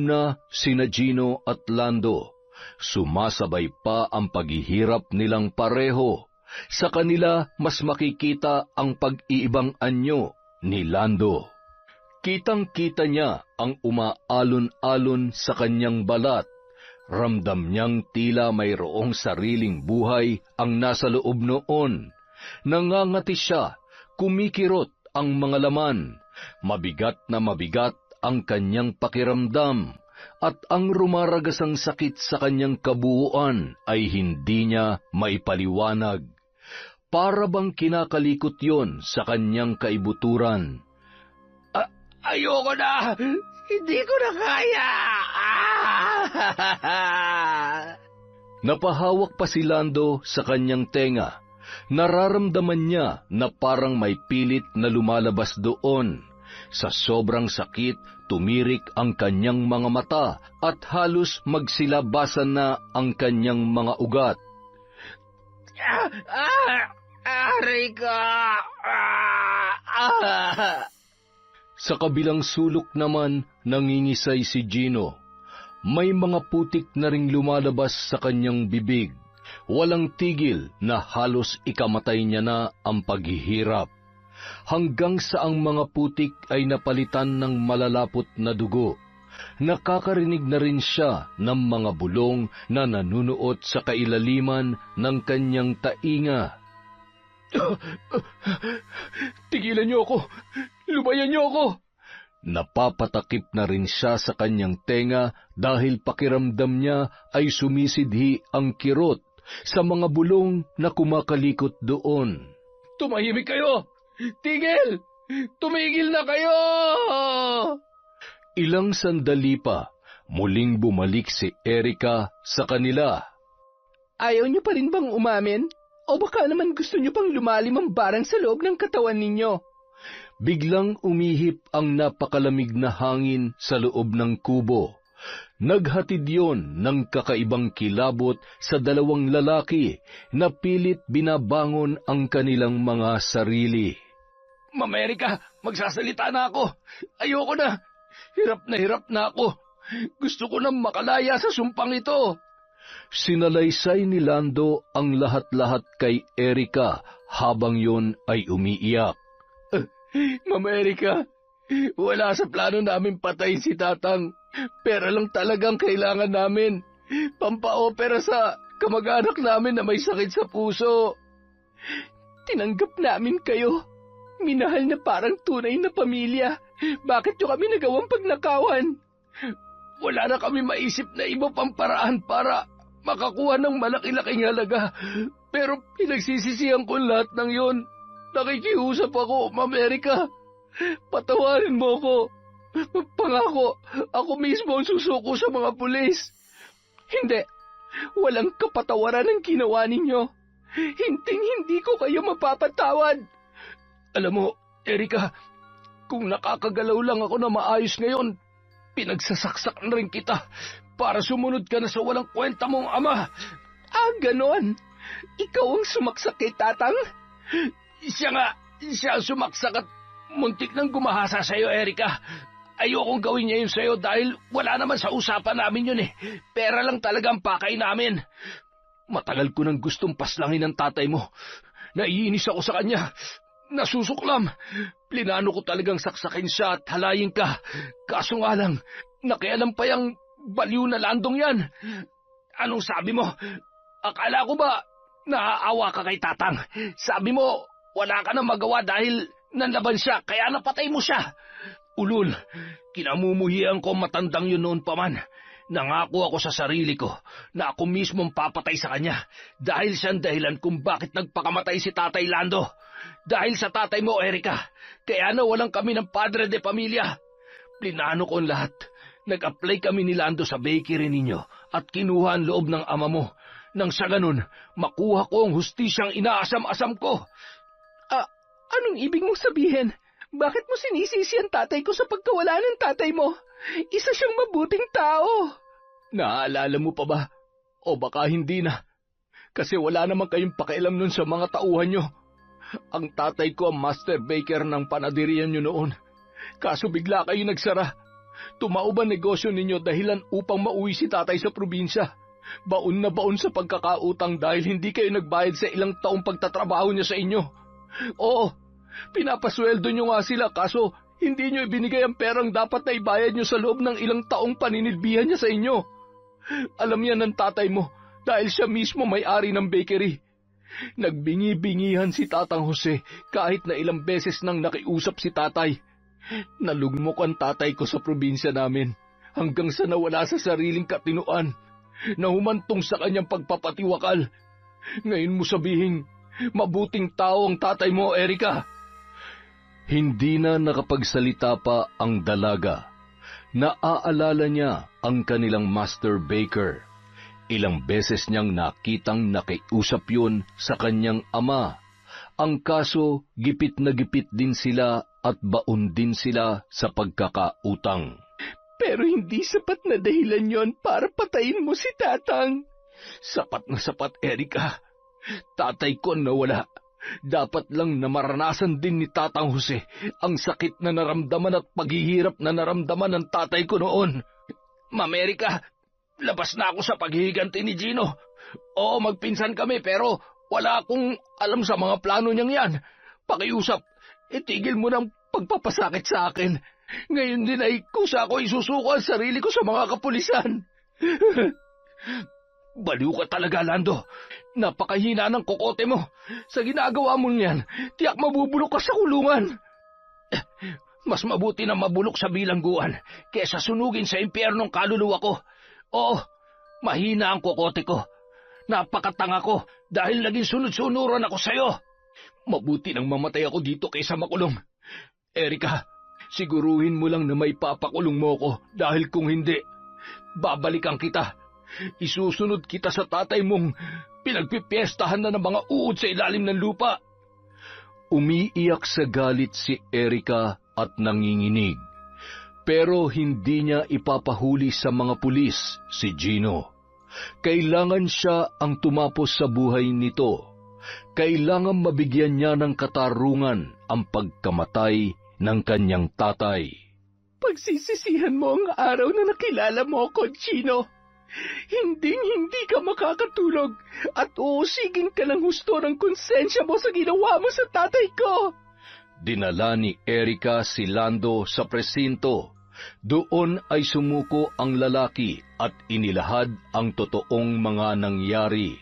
na sina Gino at Lando. Sumasabay pa ang paghihirap nilang pareho. Sa kanila mas makikita ang pag-iibang anyo ni Lando. Kitang-kita niya ang umaalon-alon sa kanyang balat. Ramdam niyang tila mayroong sariling buhay ang nasa loob noon. Nangangati siya, kumikirot ang mga laman. Mabigat na mabigat ang kanyang pakiramdam, at ang rumaragasang sakit sa kanyang kabuuan ay hindi niya maipaliwanag. Para bang kinakalikot yon sa kanyang kaibuturan. Ayoko na! Hindi ko na kaya! Napahawak pa si Lando sa kanyang tenga. Nararamdaman niya na parang may pilit na lumalabas doon. Sa sobrang sakit, tumirik ang kanyang mga mata at halos magsilabasan na ang kanyang mga ugat. Aray ko! Sa kabilang sulok naman, nangingisay si Gino. May mga putik na ring lumalabas sa kanyang bibig. Walang tigil na halos ikamatay niya na ang paghihirap. Hanggang sa ang mga putik ay napalitan ng malalapot na dugo. Nakakarinig na rin siya ng mga bulong na nanunuot sa kailaliman ng kanyang tainga. Tigilan niyo ako! Lubayan niyo ako! Napapatakip na rin siya sa kanyang tenga dahil pakiramdam niya ay sumisidhi ang kirot sa mga bulong na kumakalikot doon. Tumahimik kayo! Tigil! Tumigil na kayo! Ilang sandali pa, muling bumalik si Erica sa kanila. Ayaw niyo pa rin bang umamin? O baka naman gusto niyo pang lumalim ang barang sa loob ng katawan ninyo? Biglang umihip ang napakalamig na hangin sa loob ng kubo. Naghatid yon ng kakaibang kilabot sa 2 lalaki na pilit binabangon ang kanilang mga sarili. Ma'am Erica, magsasalita na ako. Ayoko na. Hirap na ako. Gusto ko na makalaya sa sumpang ito. Sinalaysay ni Lando ang lahat-lahat kay Erica habang yon ay umiiyak. Ma'am Erica, wala sa plano namin patayin si Tatang. Pera lang talagang kailangan namin. Pampaopera sa kamag-anak namin na may sakit sa puso. Tinanggap namin kayo. Minahal na parang tunay na pamilya. Bakit nyo kami nagawang pagnakawan? Wala na kami maisip na iba pang paraan para makakuha ng malaki-laking halaga. Pero pinagsisisihan ko lahat ng yon. Nakikiusap ako, Ma'am Erica. Patawarin mo ko. Pangako, ako mismo ang susuko sa mga pulis. Hindi. Walang kapatawaran ang ginawa ninyo. Hindi ko kayo mapapatawad. Alam mo, Erica, kung nakakagalaw lang ako na maayos ngayon, pinagsasaksak na rin kita para sumunod ka na sa walang kwenta mong ama. Ganon? Ikaw ang sumaksak kay Tatang? Siya ang sumaksak at muntik nang gumahasa sa'yo, Erica. Ayokong gawin niya yun sa'yo dahil wala naman sa usapan namin yun eh. Pera lang talaga ang pakay namin. Matagal ko nang gustong paslangin ng tatay mo. Naiinis ako sa kanya. Nasusuklam. Plinano ko talagang saksakin siya at halayin ka. Kaso nga lang, nakialam pa yung baliw na Landong yan. Anong sabi mo? Akala ko ba naaawa ka kay Tatang? Sabi mo, wala ka nang magawa dahil nanlaban siya, kaya napatay mo siya. Ulul, kinamumuhian ko matandang yun noon pa man. Nangako ako sa sarili ko na ako mismo ang papatay sa kanya dahil siyang dahilan kung bakit nagpakamatay si Tatay Lando. Dahil sa tatay mo, Erica, kaya nawalan kami ng padre de pamilya. Plinano ko ang lahat. Nag-apply kami ni Lando sa bakery ninyo at kinuha ang loob ng ama mo. Nang sa ganun, makuha ko ang hustisyang inaasam-asam ko. Anong ibig mong sabihin? Bakit mo sinisisi ang tatay ko sa pagkawala ng tatay mo? Isa siyang mabuting tao. Naaalala mo pa ba? O baka hindi na. Kasi wala naman kayong pakialam nun sa mga tauhan nyo. Ang tatay ko ang master baker ng panaderian nyo noon. Kaso bigla kayo nagsara. Tumao ba negosyo ninyo dahilan upang mauwi si tatay sa probinsya? Baon na baon sa pagkakautang dahil hindi kayo nagbayad sa ilang taong pagtatrabaho niya sa inyo. Oo, pinapasweldo nyo nga sila kaso hindi nyo ibinigay ang perang dapat na ibayad nyo sa loob ng ilang taong paninilbihan niya sa inyo. Alam yan ng tatay mo dahil siya mismo may-ari ng bakery. Nagbingi-bingihan si Tatang Jose kahit na ilang beses nang nakiusap si tatay. Nalugmok ang tatay ko sa probinsya namin hanggang sa nawala sa sariling katinuan na humantong sa kanyang pagpapatiwakal. Ngayon mo sabihin, mabuting tao ang tatay mo, Erika. Hindi na nakapagsalita pa ang dalaga. Naaalala niya ang kanilang master baker. Ilang beses niyang nakitang nakiusap yun sa kanyang ama. Ang kaso, gipit na gipit din sila at baon din sila sa pagkakautang. Pero hindi sapat na dahilan yon para patayin mo si Tatang. Sapat na sapat, Erika. Tatay ko nawala. Dapat lang na maranasan din ni Tatang Jose ang sakit na naramdaman at paghihirap na naramdaman ng tatay ko noon. Ma'am Erika, labas na ako sa paghihiganti ni Gino. Oo, magpinsan kami pero wala akong alam sa mga plano niyang yan. Pakiusap, itigil mo ng pagpapasakit sa akin. Ngayon din ay kusa ako isusuko ang sarili ko sa mga kapulisan. Baliw ka talaga, Lando. Napakahina ng kokote mo. Sa ginagawa mo niyan, tiyak mabubulok ka sa kulungan. Mas mabuti na mabulok sa bilangguan kesa sunugin sa impyernong kaluluwa ko. Oo, mahina ang kokote ko. Napakatanga ko dahil naging sunod-sunuran ako sa'yo. Mabuti nang mamatay ako dito kaysa makulong. Erika, siguruhin mo lang na may papakulong mo ko dahil kung hindi, babalikan kita. Isusunod kita sa tatay mong pinagpipiestahan na ng mga uod sa ilalim ng lupa. Umiiyak sa galit si Erika at nanginginig. Pero hindi niya ipapahuli sa mga pulis si Gino. Kailangan siya ang tumapos sa buhay nito. Kailangan mabigyan niya ng katarungan ang pagkamatay ng kanyang tatay. Pagsisisihan mo ang araw na nakilala mo ako, Gino. Hindi ka makakatulog at uusigin ka ng husto ng konsensya mo sa ginawa mo sa tatay ko. Dinala ni Erika si Lando sa presinto. Doon ay sumuko ang lalaki at inilahad ang totoong mga nangyari.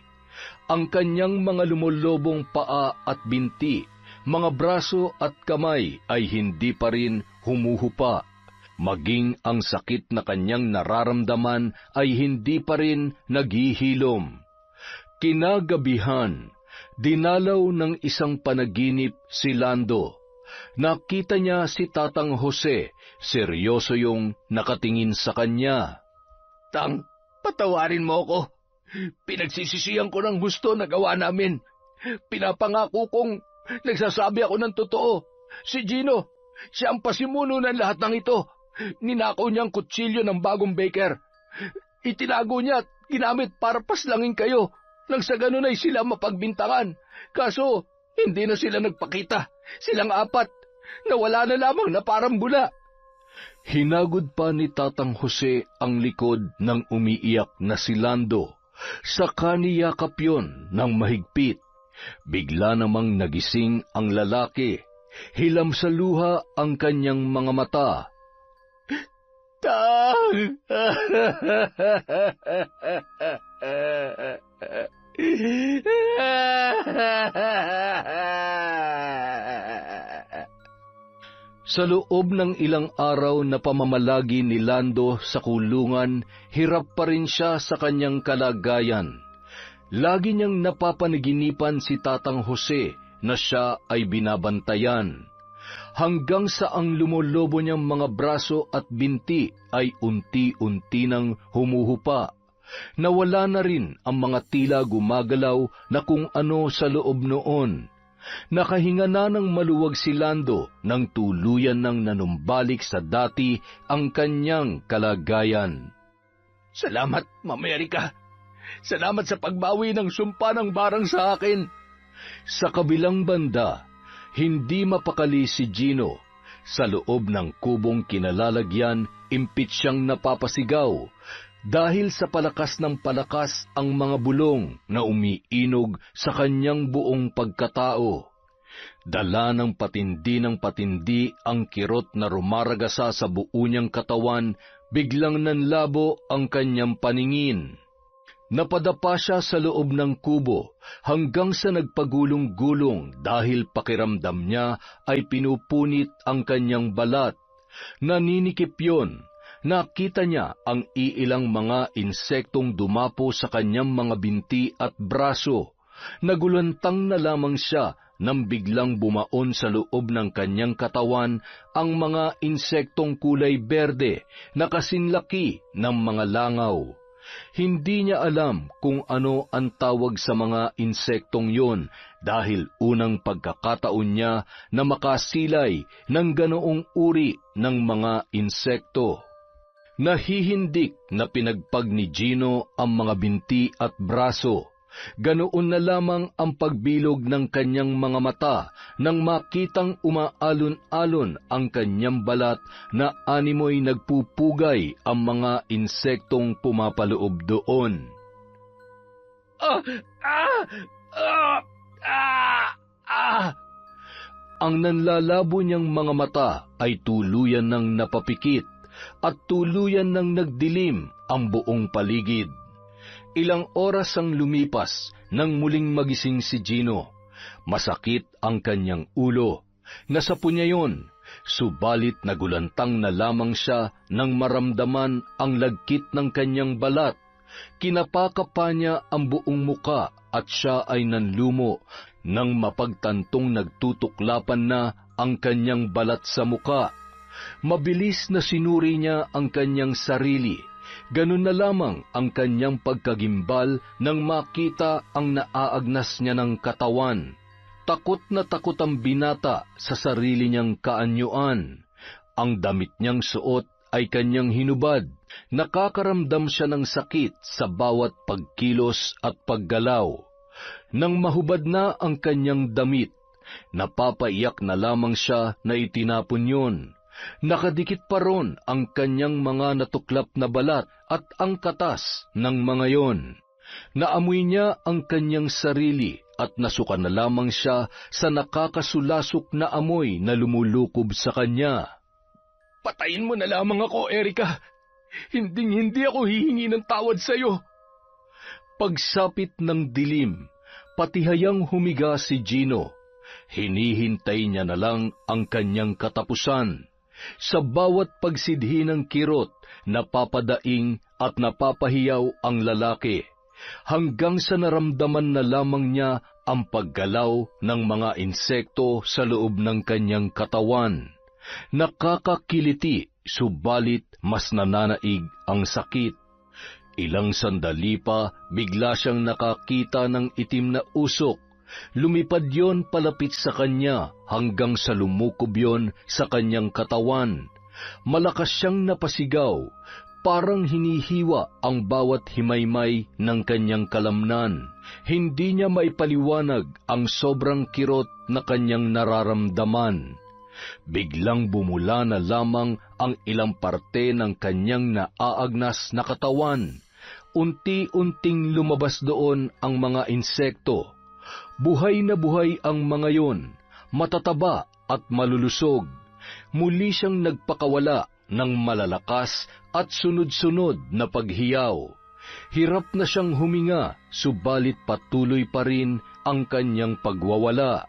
Ang kanyang mga lumulobong paa at binti, mga braso at kamay ay hindi pa rin humuhupa. Maging ang sakit na kanyang nararamdaman ay hindi pa rin naghihilom. Kinagabihan, dinalaw ng isang panaginip si Lando. Nakita niya si Tatang Jose, seryoso yung nakatingin sa kanya. Tang, patawarin mo ako. Pinagsisisihan ko ng gusto na gawa namin. Pinapangako kong nagsasabi ako ng totoo. Si Gino, siya ang pasimuno ng lahat ng ito. Ninakaw niya ang kutsilyo ng bagong baker. Itinago niya at ginamit para paslangin kayo. Nang sa ganun ay sila mapagbintangan. Kaso, hindi na sila nagpakita. Silang apat, nawala na lamang na parang bula. Hinagod pa ni Tatang Jose ang likod ng umiiyak na si Lando. Saka niyakap yun ng mahigpit. Bigla namang nagising ang lalaki. Hilam sa luha ang kanyang mga mata. Tang! Sa loob ng ilang araw na pamamalagi ni Lando sa kulungan, hirap pa rin siya sa kanyang kalagayan. Lagi niyang napapanaginipan si Tatang Jose na siya ay binabantayan. Hanggang sa ang lumolobo niyang mga braso at binti ay unti-unti nang humuhupa. Nawala na rin ang mga tila gumagalaw na kung ano sa loob noon. Nakahinga na ng maluwag si Lando nang tuluyan ng nanumbalik sa dati ang kanyang kalagayan. Salamat, Ma'am Erika. Salamat sa pagbawi ng sumpa ng barang sa akin. Sa kabilang banda, hindi mapakali si Gino. Sa loob ng kubong kinalalagyan, impit siyang napapasigaw dahil sa palakas ng palakas ang mga bulong na umiinog sa kanyang buong pagkatao. Dala ng patindi ang kirot na rumaragasa sa buo niyang katawan, biglang nanlabo ang kanyang paningin. Napadapa siya sa loob ng kubo hanggang sa nagpagulong-gulong dahil pakiramdam niya ay pinupunit ang kanyang balat. Naninikip yon. Nakita niya ang iilang mga insektong dumapo sa kanyang mga binti at braso. Nagulantang na lamang siya nang biglang bumaon sa loob ng kanyang katawan ang mga insektong kulay berde na kasinlaki ng mga langaw. Hindi niya alam kung ano ang tawag sa mga insektong yon dahil unang pagkakataon niya na makasilay ng ganoong uri ng mga insekto. Nahihindik na pinagpag ni Gino ang mga binti at braso. Ganoon na lamang ang pagbilog ng kanyang mga mata nang makitang umaalon-alon ang kanyang balat na animoy nagpupugay ang mga insektong pumapaloob doon. Ang nanlalabo niyang mga mata ay tuluyan ng napapikit at tuluyan ng nagdilim ang buong paligid. Ilang oras ang lumipas nang muling magising si Gino. Masakit ang kanyang ulo. Nasapo niya yon, subalit nagulantang na lamang siya nang maramdaman ang lagkit ng kanyang balat. Kinapakapa niya ang buong muka at siya ay nanlumo nang mapagtantong nagtutuklapan na ang kanyang balat sa muka. Mabilis na sinuri niya ang kanyang sarili. Ganun na lamang ang kanyang pagkagimbal nang makita ang naaagnas niya ng katawan. Takot na takot ang binata sa sarili niyang kaanyuan. Ang damit niyang suot ay kanyang hinubad. Nakakaramdam siya ng sakit sa bawat pagkilos at paggalaw. Nang mahubad na ang kanyang damit, napapaiyak na lamang siya na itinapon yun. Nakadikit pa ron ang kanyang mga natuklap na balat at ang katas ng mga yon. Naamoy niya ang kanyang sarili at nasuka na lamang siya sa nakakasulasok na amoy na lumulukob sa kanya. Patayin mo na lamang ako, Erika. Hinding-hindi ako hihingi ng tawad sa iyo. Pagsapit ng dilim, patihayang humiga si Gino. Hinihintay niya na lang ang kanyang katapusan. Sa bawat pagsidhi ng kirot, napapadaing at napapahiyaw ang lalaki, hanggang sa naramdaman na lamang niya ang paggalaw ng mga insekto sa loob ng kanyang katawan. Nakakakiliti, subalit mas nananaig ang sakit. Ilang sandali pa, bigla siyang nakakita ng itim na usok. Lumipad yon palapit sa kanya hanggang sa lumukob yon sa kanyang katawan. Malakas siyang napasigaw, parang hinihiwa ang bawat himaymay ng kanyang kalamnan. Hindi niya maipaliwanag ang sobrang kirot na kanyang nararamdaman. Biglang bumula na lamang ang ilang parte ng kanyang naaagnas na katawan. Unti-unting lumabas doon ang mga insekto. Buhay na buhay ang mga yon, matataba at malulusog. Muli siyang nagpakawala ng malalakas at sunod-sunod na paghiyaw. Hirap na siyang huminga, subalit patuloy pa rin ang kanyang pagwawala.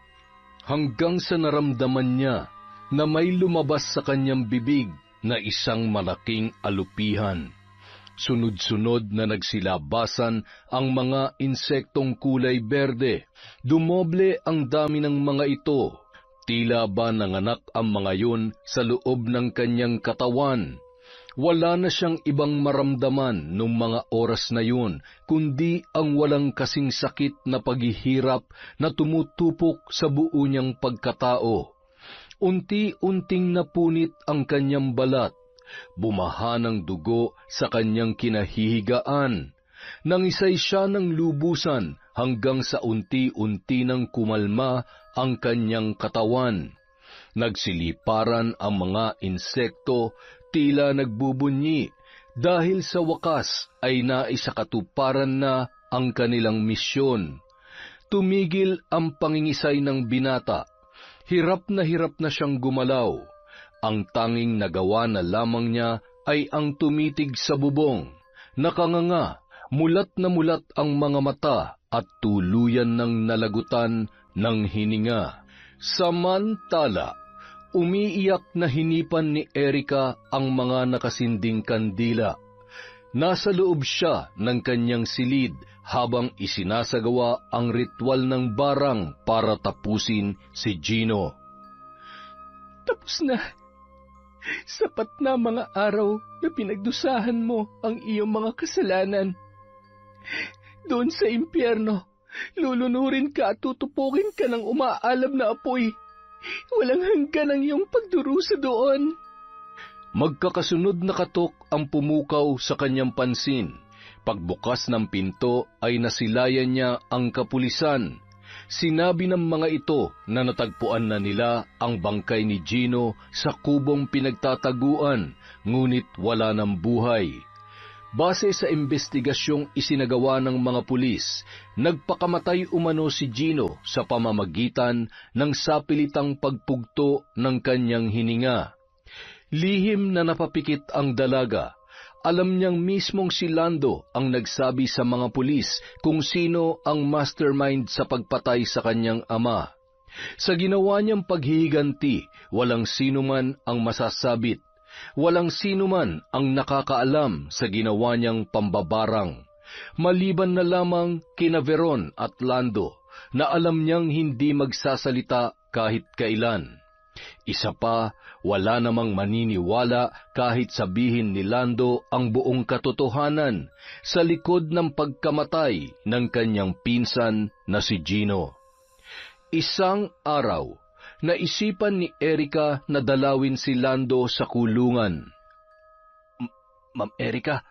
Hanggang sa naramdaman niya na may lumabas sa kanyang bibig na isang malaking alupihan. Sunod-sunod na nagsilabasan ang mga insektong kulay berde. Dumoble ang dami ng mga ito. Tila ba nanganak ang mga yun sa loob ng kanyang katawan. Wala na siyang ibang maramdaman nung mga oras na yun, kundi ang walang kasing sakit na paghihirap na tumutupok sa buo niyang pagkatao. Unti-unting napunit ang kanyang balat. Bumaha ng dugo sa kanyang kinahihigaan. Nangisay siya ng lubusan hanggang sa unti-unti nang kumalma ang kanyang katawan. Nagsiliparan ang mga insekto, tila nagbubunyi, dahil sa wakas ay naisakatuparan na ang kanilang misyon. Tumigil ang pangingisay ng binata. Hirap na siyang gumalaw. Ang tanging nagawa na lamang niya ay ang tumitig sa bubong. Nakanganga, mulat na mulat ang mga mata at tuluyan ng nalagutan ng hininga. Samantala, umiiyak na hinipan ni Erika ang mga nakasinding kandila. Nasa loob siya ng kanyang silid habang isinasagawa ang ritual ng barang para tapusin si Gino. Tapos na. Sapat na mga araw na pinagdusahan mo ang iyong mga kasalanan. Doon sa impyerno, lulunurin ka at tutupukin ka ng umaalab na apoy. Walang hanggan ang iyong pagdurusa doon. Magkakasunod na katok ang pumukaw sa kanyang pansin. Pagbukas ng pinto ay nasilayan niya ang kapulisan. Sinabi ng mga ito na natagpuan na nila ang bangkay ni Gino sa kubong pinagtataguan, ngunit wala ng buhay. Base sa investigasyong isinagawa ng mga pulis, nagpakamatay umano si Gino sa pamamagitan ng sapilitang pagpugto ng kanyang hininga. Lihim na napapikit ang dalaga. Alam niyang mismong si Lando ang nagsabi sa mga pulis kung sino ang mastermind sa pagpatay sa kanyang ama. Sa ginawa niyang paghihiganti, walang sino man ang masasabit. Walang sino man ang nakakaalam sa ginawa niyang pambabarang. Maliban na lamang kina Veron at Lando na alam niyang hindi magsasalita kahit kailan. Isa pa, wala namang maniniwala kahit sabihin ni Lando ang buong katotohanan sa likod ng pagkamatay ng kanyang pinsan na si Gino. Isang araw, naisipan ni Erika na dalawin si Lando sa kulungan. Ma'am Erika,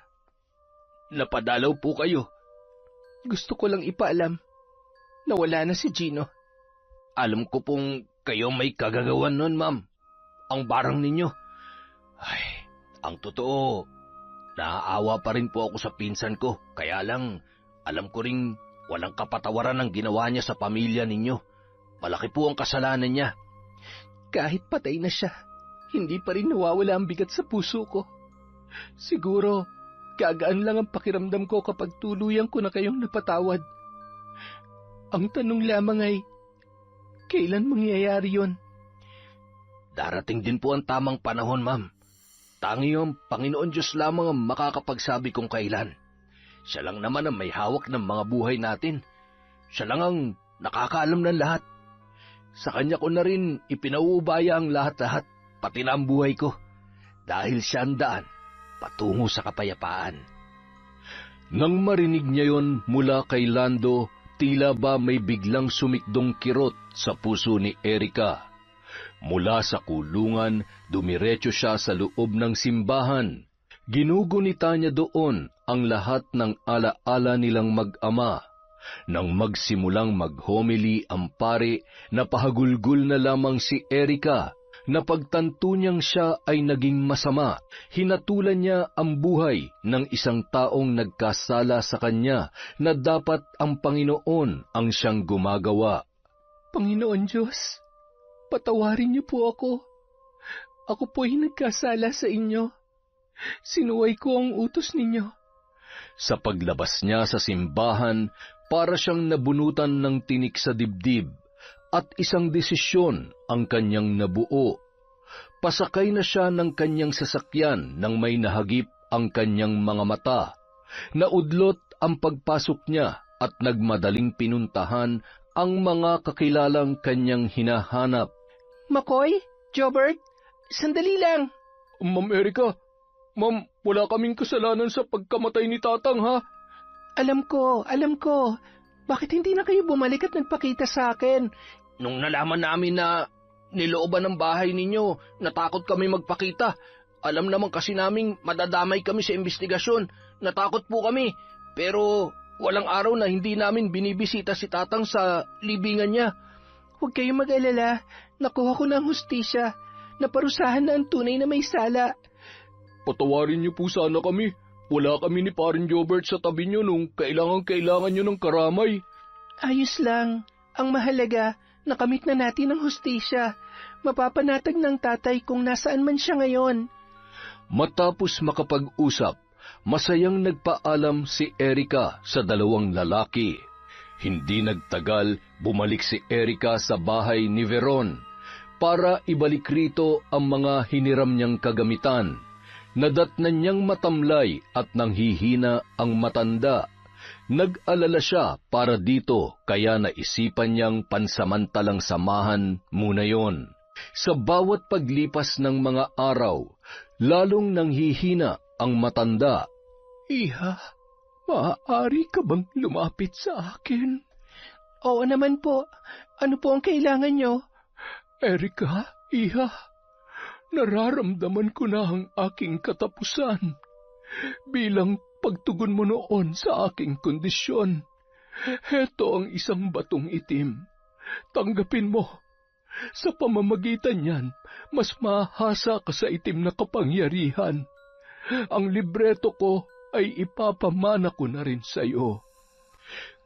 napadalaw po kayo. Gusto ko lang ipaalam na wala na si Gino. Alam ko pong kayo may kagagawan nun, ma'am. Ang barang ninyo. Ay, ang totoo, naaawa pa rin po ako sa pinsan ko. Kaya lang, alam ko ring walang kapatawaran ang ginawa niya sa pamilya ninyo. Malaki po ang kasalanan niya. Kahit patay na siya, hindi pa rin nawawala ang bigat sa puso ko. Siguro, gagaan lang ang pakiramdam ko kapag tuluyan ko na kayong napatawad. Ang tanong lamang ay, kailan mangyayari yun? Darating din po ang tamang panahon, ma'am. Tangi ang Panginoon Diyos lamang ang makakapagsabi kung kailan. Siya lang naman ang may hawak ng mga buhay natin. Siya lang ang nakakaalam ng lahat. Sa kanya ko na rin ipinauubaya ang lahat-lahat, pati na ang buhay ko. Dahil siya ang daan patungo sa kapayapaan. Nang marinig niya yon mula kay Lando, tila ba may biglang sumikdong kirot sa puso ni Erika. Mula sa kulungan, dumiretso siya sa loob ng simbahan. Ginugunita niya doon ang lahat ng alaala nilang mag-ama. Nang magsimulang mag-homily ang pare, napahagulgul na lamang si Erika. Napagtanto niyang siya ay naging masama. Hinatulan niya ang buhay ng isang taong nagkasala sa kanya na dapat ang Panginoon ang siyang gumagawa. Panginoon Diyos, patawarin niyo po ako. Ako po'y nagkasala sa inyo. Sinuway ko ang utos ninyo. Sa paglabas niya sa simbahan, para siyang nabunutan ng tinik sa dibdib. At isang desisyon ang kanyang nabuo. Pasakay na siya ng kanyang sasakyan nang may nahagip ang kanyang mga mata. Naudlot ang pagpasok niya at nagmadaling pinuntahan ang mga kakilalang kanyang hinahanap. McCoy? Jobert? Sandali lang. Ma'am Erika, ma'am, wala kaming kasalanan sa pagkamatay ni Tatang, ha? Alam ko. Bakit hindi na kayo bumalik at nagpakita sa akin? Nung nalaman namin na nilooban ng bahay ninyo, natakot kami magpakita. Alam naman kasi naming madadamay kami sa investigasyon. Natakot po kami. Pero walang araw na hindi namin binibisita si Tatang sa libingan niya. Huwag kayong mag-alala. Nakuha ko na ang hustisya. Naparusahan na ang tunay na may sala. Patawarin niyo po sana kami. Wala kami ni Paring Jobert sa tabi niyo nung kailangan niyo ng karamay. Ayos lang. Ang mahalaga, nakamit na natin ang hustisya. Mapapanatag ng tatay kung nasaan man siya ngayon. Matapos makapag-usap, masayang nagpaalam si Erika sa dalawang lalaki. Hindi nagtagal, bumalik si Erika sa bahay ni Veron para ibalik rito ang mga hiniram niyang kagamitan. Nadatnan niyang matamlay at nanghihina ang matanda. Nag-alala siya para dito kaya naisipan niyang pansamantalang samahan muna yon. Sa bawat paglipas ng mga araw, lalong nanghihina ang matanda. Iha, maaari ka bang lumapit sa akin? Oo naman po. Ano po ang kailangan niyo? Erika, iha, nararamdaman ko na ang aking katapusan. Bilang pagtugon mo noon sa aking kondisyon, heto ang isang batong itim. Tanggapin mo. Sa pamamagitan niyan, mas mahasa ka sa itim na kapangyarihan. Ang libreto ko ay ipapamana ko na rin sa iyo.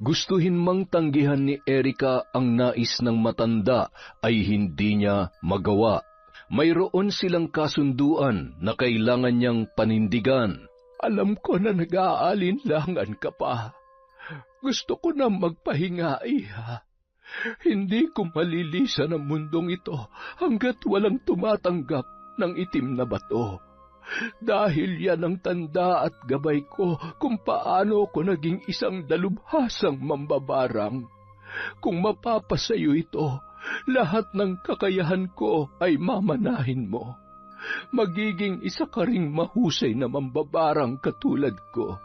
Gustuhin mang tanggihan ni Erika ang nais ng matanda ay hindi niya magawa. Mayroon silang kasunduan na kailangan niyang panindigan. Alam ko na nag-aalinlangan ka pa. Gusto ko na magpahinga, iha. Hindi ko malilisan ang mundong ito hanggat walang tumatanggap ng itim na bato. Dahil yan ang tanda at gabay ko kung paano ko naging isang dalubhasang mambabarang. Kung mapapasayo ito, lahat ng kakayahan ko ay mamanahin mo. Magiging isa ka ring mahusay na mambabarang katulad ko.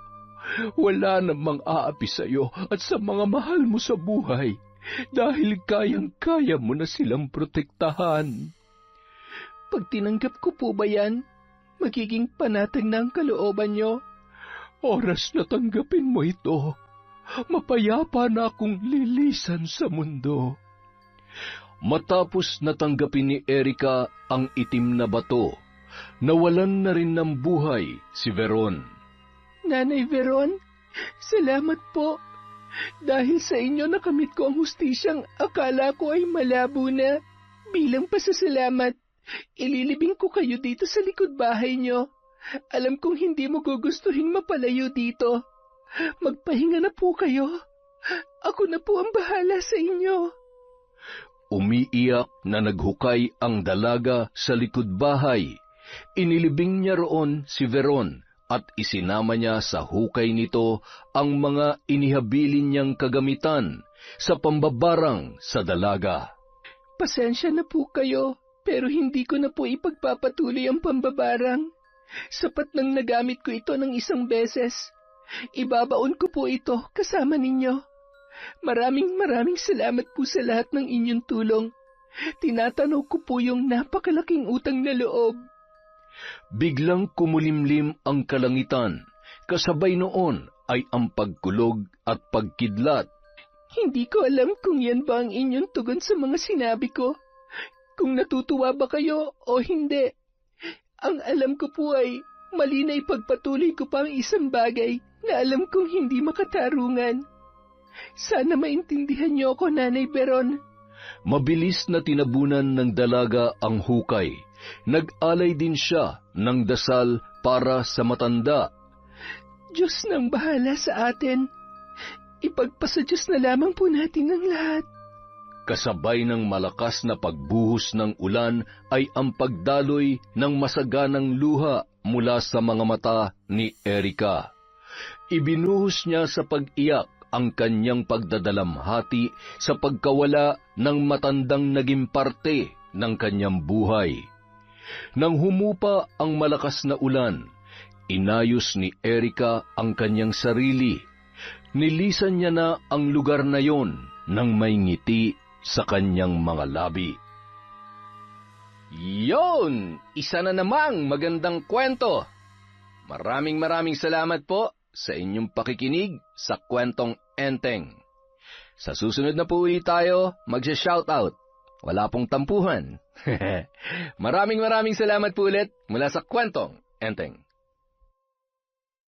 Wala namang aapi sa'yo at sa mga mahal mo sa buhay dahil kayang-kaya mo na silang protektahan. Pag tinanggap ko po ba yan, magiging panatag na ang kalooban niyo? Oras na tanggapin mo ito, mapayapa na akong lilisan sa mundo. Matapos natanggapin ni Erika ang itim na bato, nawalan na rin ng buhay si Veron. Nanay Veron, salamat po. Dahil sa inyo nakamit ko ang hustisyang akala ko ay malabo na. Bilang pasasalamat, ililibing ko kayo dito sa likod bahay nyo. Alam kong hindi mo gugustuhin mapalayo dito. Magpahinga na po kayo. Ako na po ang bahala sa inyo. Umiiyak na naghukay ang dalaga sa likod bahay. Inilibing niya roon si Veron at isinama niya sa hukay nito ang mga inihabilin niyang kagamitan sa pambabarang sa dalaga. Pasensya na po kayo, pero hindi ko na po ipagpapatuloy ang pambabarang. Sapat nang nagamit ko ito ng isang beses. Ibabaon ko po ito kasama ninyo. Maraming salamat po sa lahat ng inyong tulong. Tinatanaw ko po yung napakalaking utang na loob. Biglang kumulimlim ang kalangitan. Kasabay noon ay ang pagkulog at pagkidlat. Hindi ko alam kung yan ba ang inyong tugon sa mga sinabi ko. Kung natutuwa ba kayo o hindi. Ang alam ko po ay mali na ipagpatuloy ko pa ang isang bagay na alam kong hindi makatarungan. Sana maintindihan niyo ako, Nanay Veron. Mabilis na tinabunan ng dalaga ang hukay. Nag-alay din siya ng dasal para sa matanda. Diyos nang bahala sa atin. Ipagpasa Diyos na lamang po natin ang lahat. Kasabay ng malakas na pagbuhos ng ulan ay ang pagdaloy ng masaganang luha mula sa mga mata ni Erika. Ibinuhos niya sa pag-iyak ang kanyang pagdadalamhati sa pagkawala ng matandang naging parte ng kanyang buhay. Nang humupa ang malakas na ulan, inayos ni Erika ang kanyang sarili. Nilisan niya na ang lugar na yon nang may ngiti sa kanyang mga labi. Yon! Isa na namang magandang kwento. Maraming salamat po, sa inyong pakikinig sa Kwentong Enteng. Sa susunod na po ulit tayo, magsha-shoutout. Wala pong tampuhan. Maraming salamat po ulit mula sa Kwentong Enteng.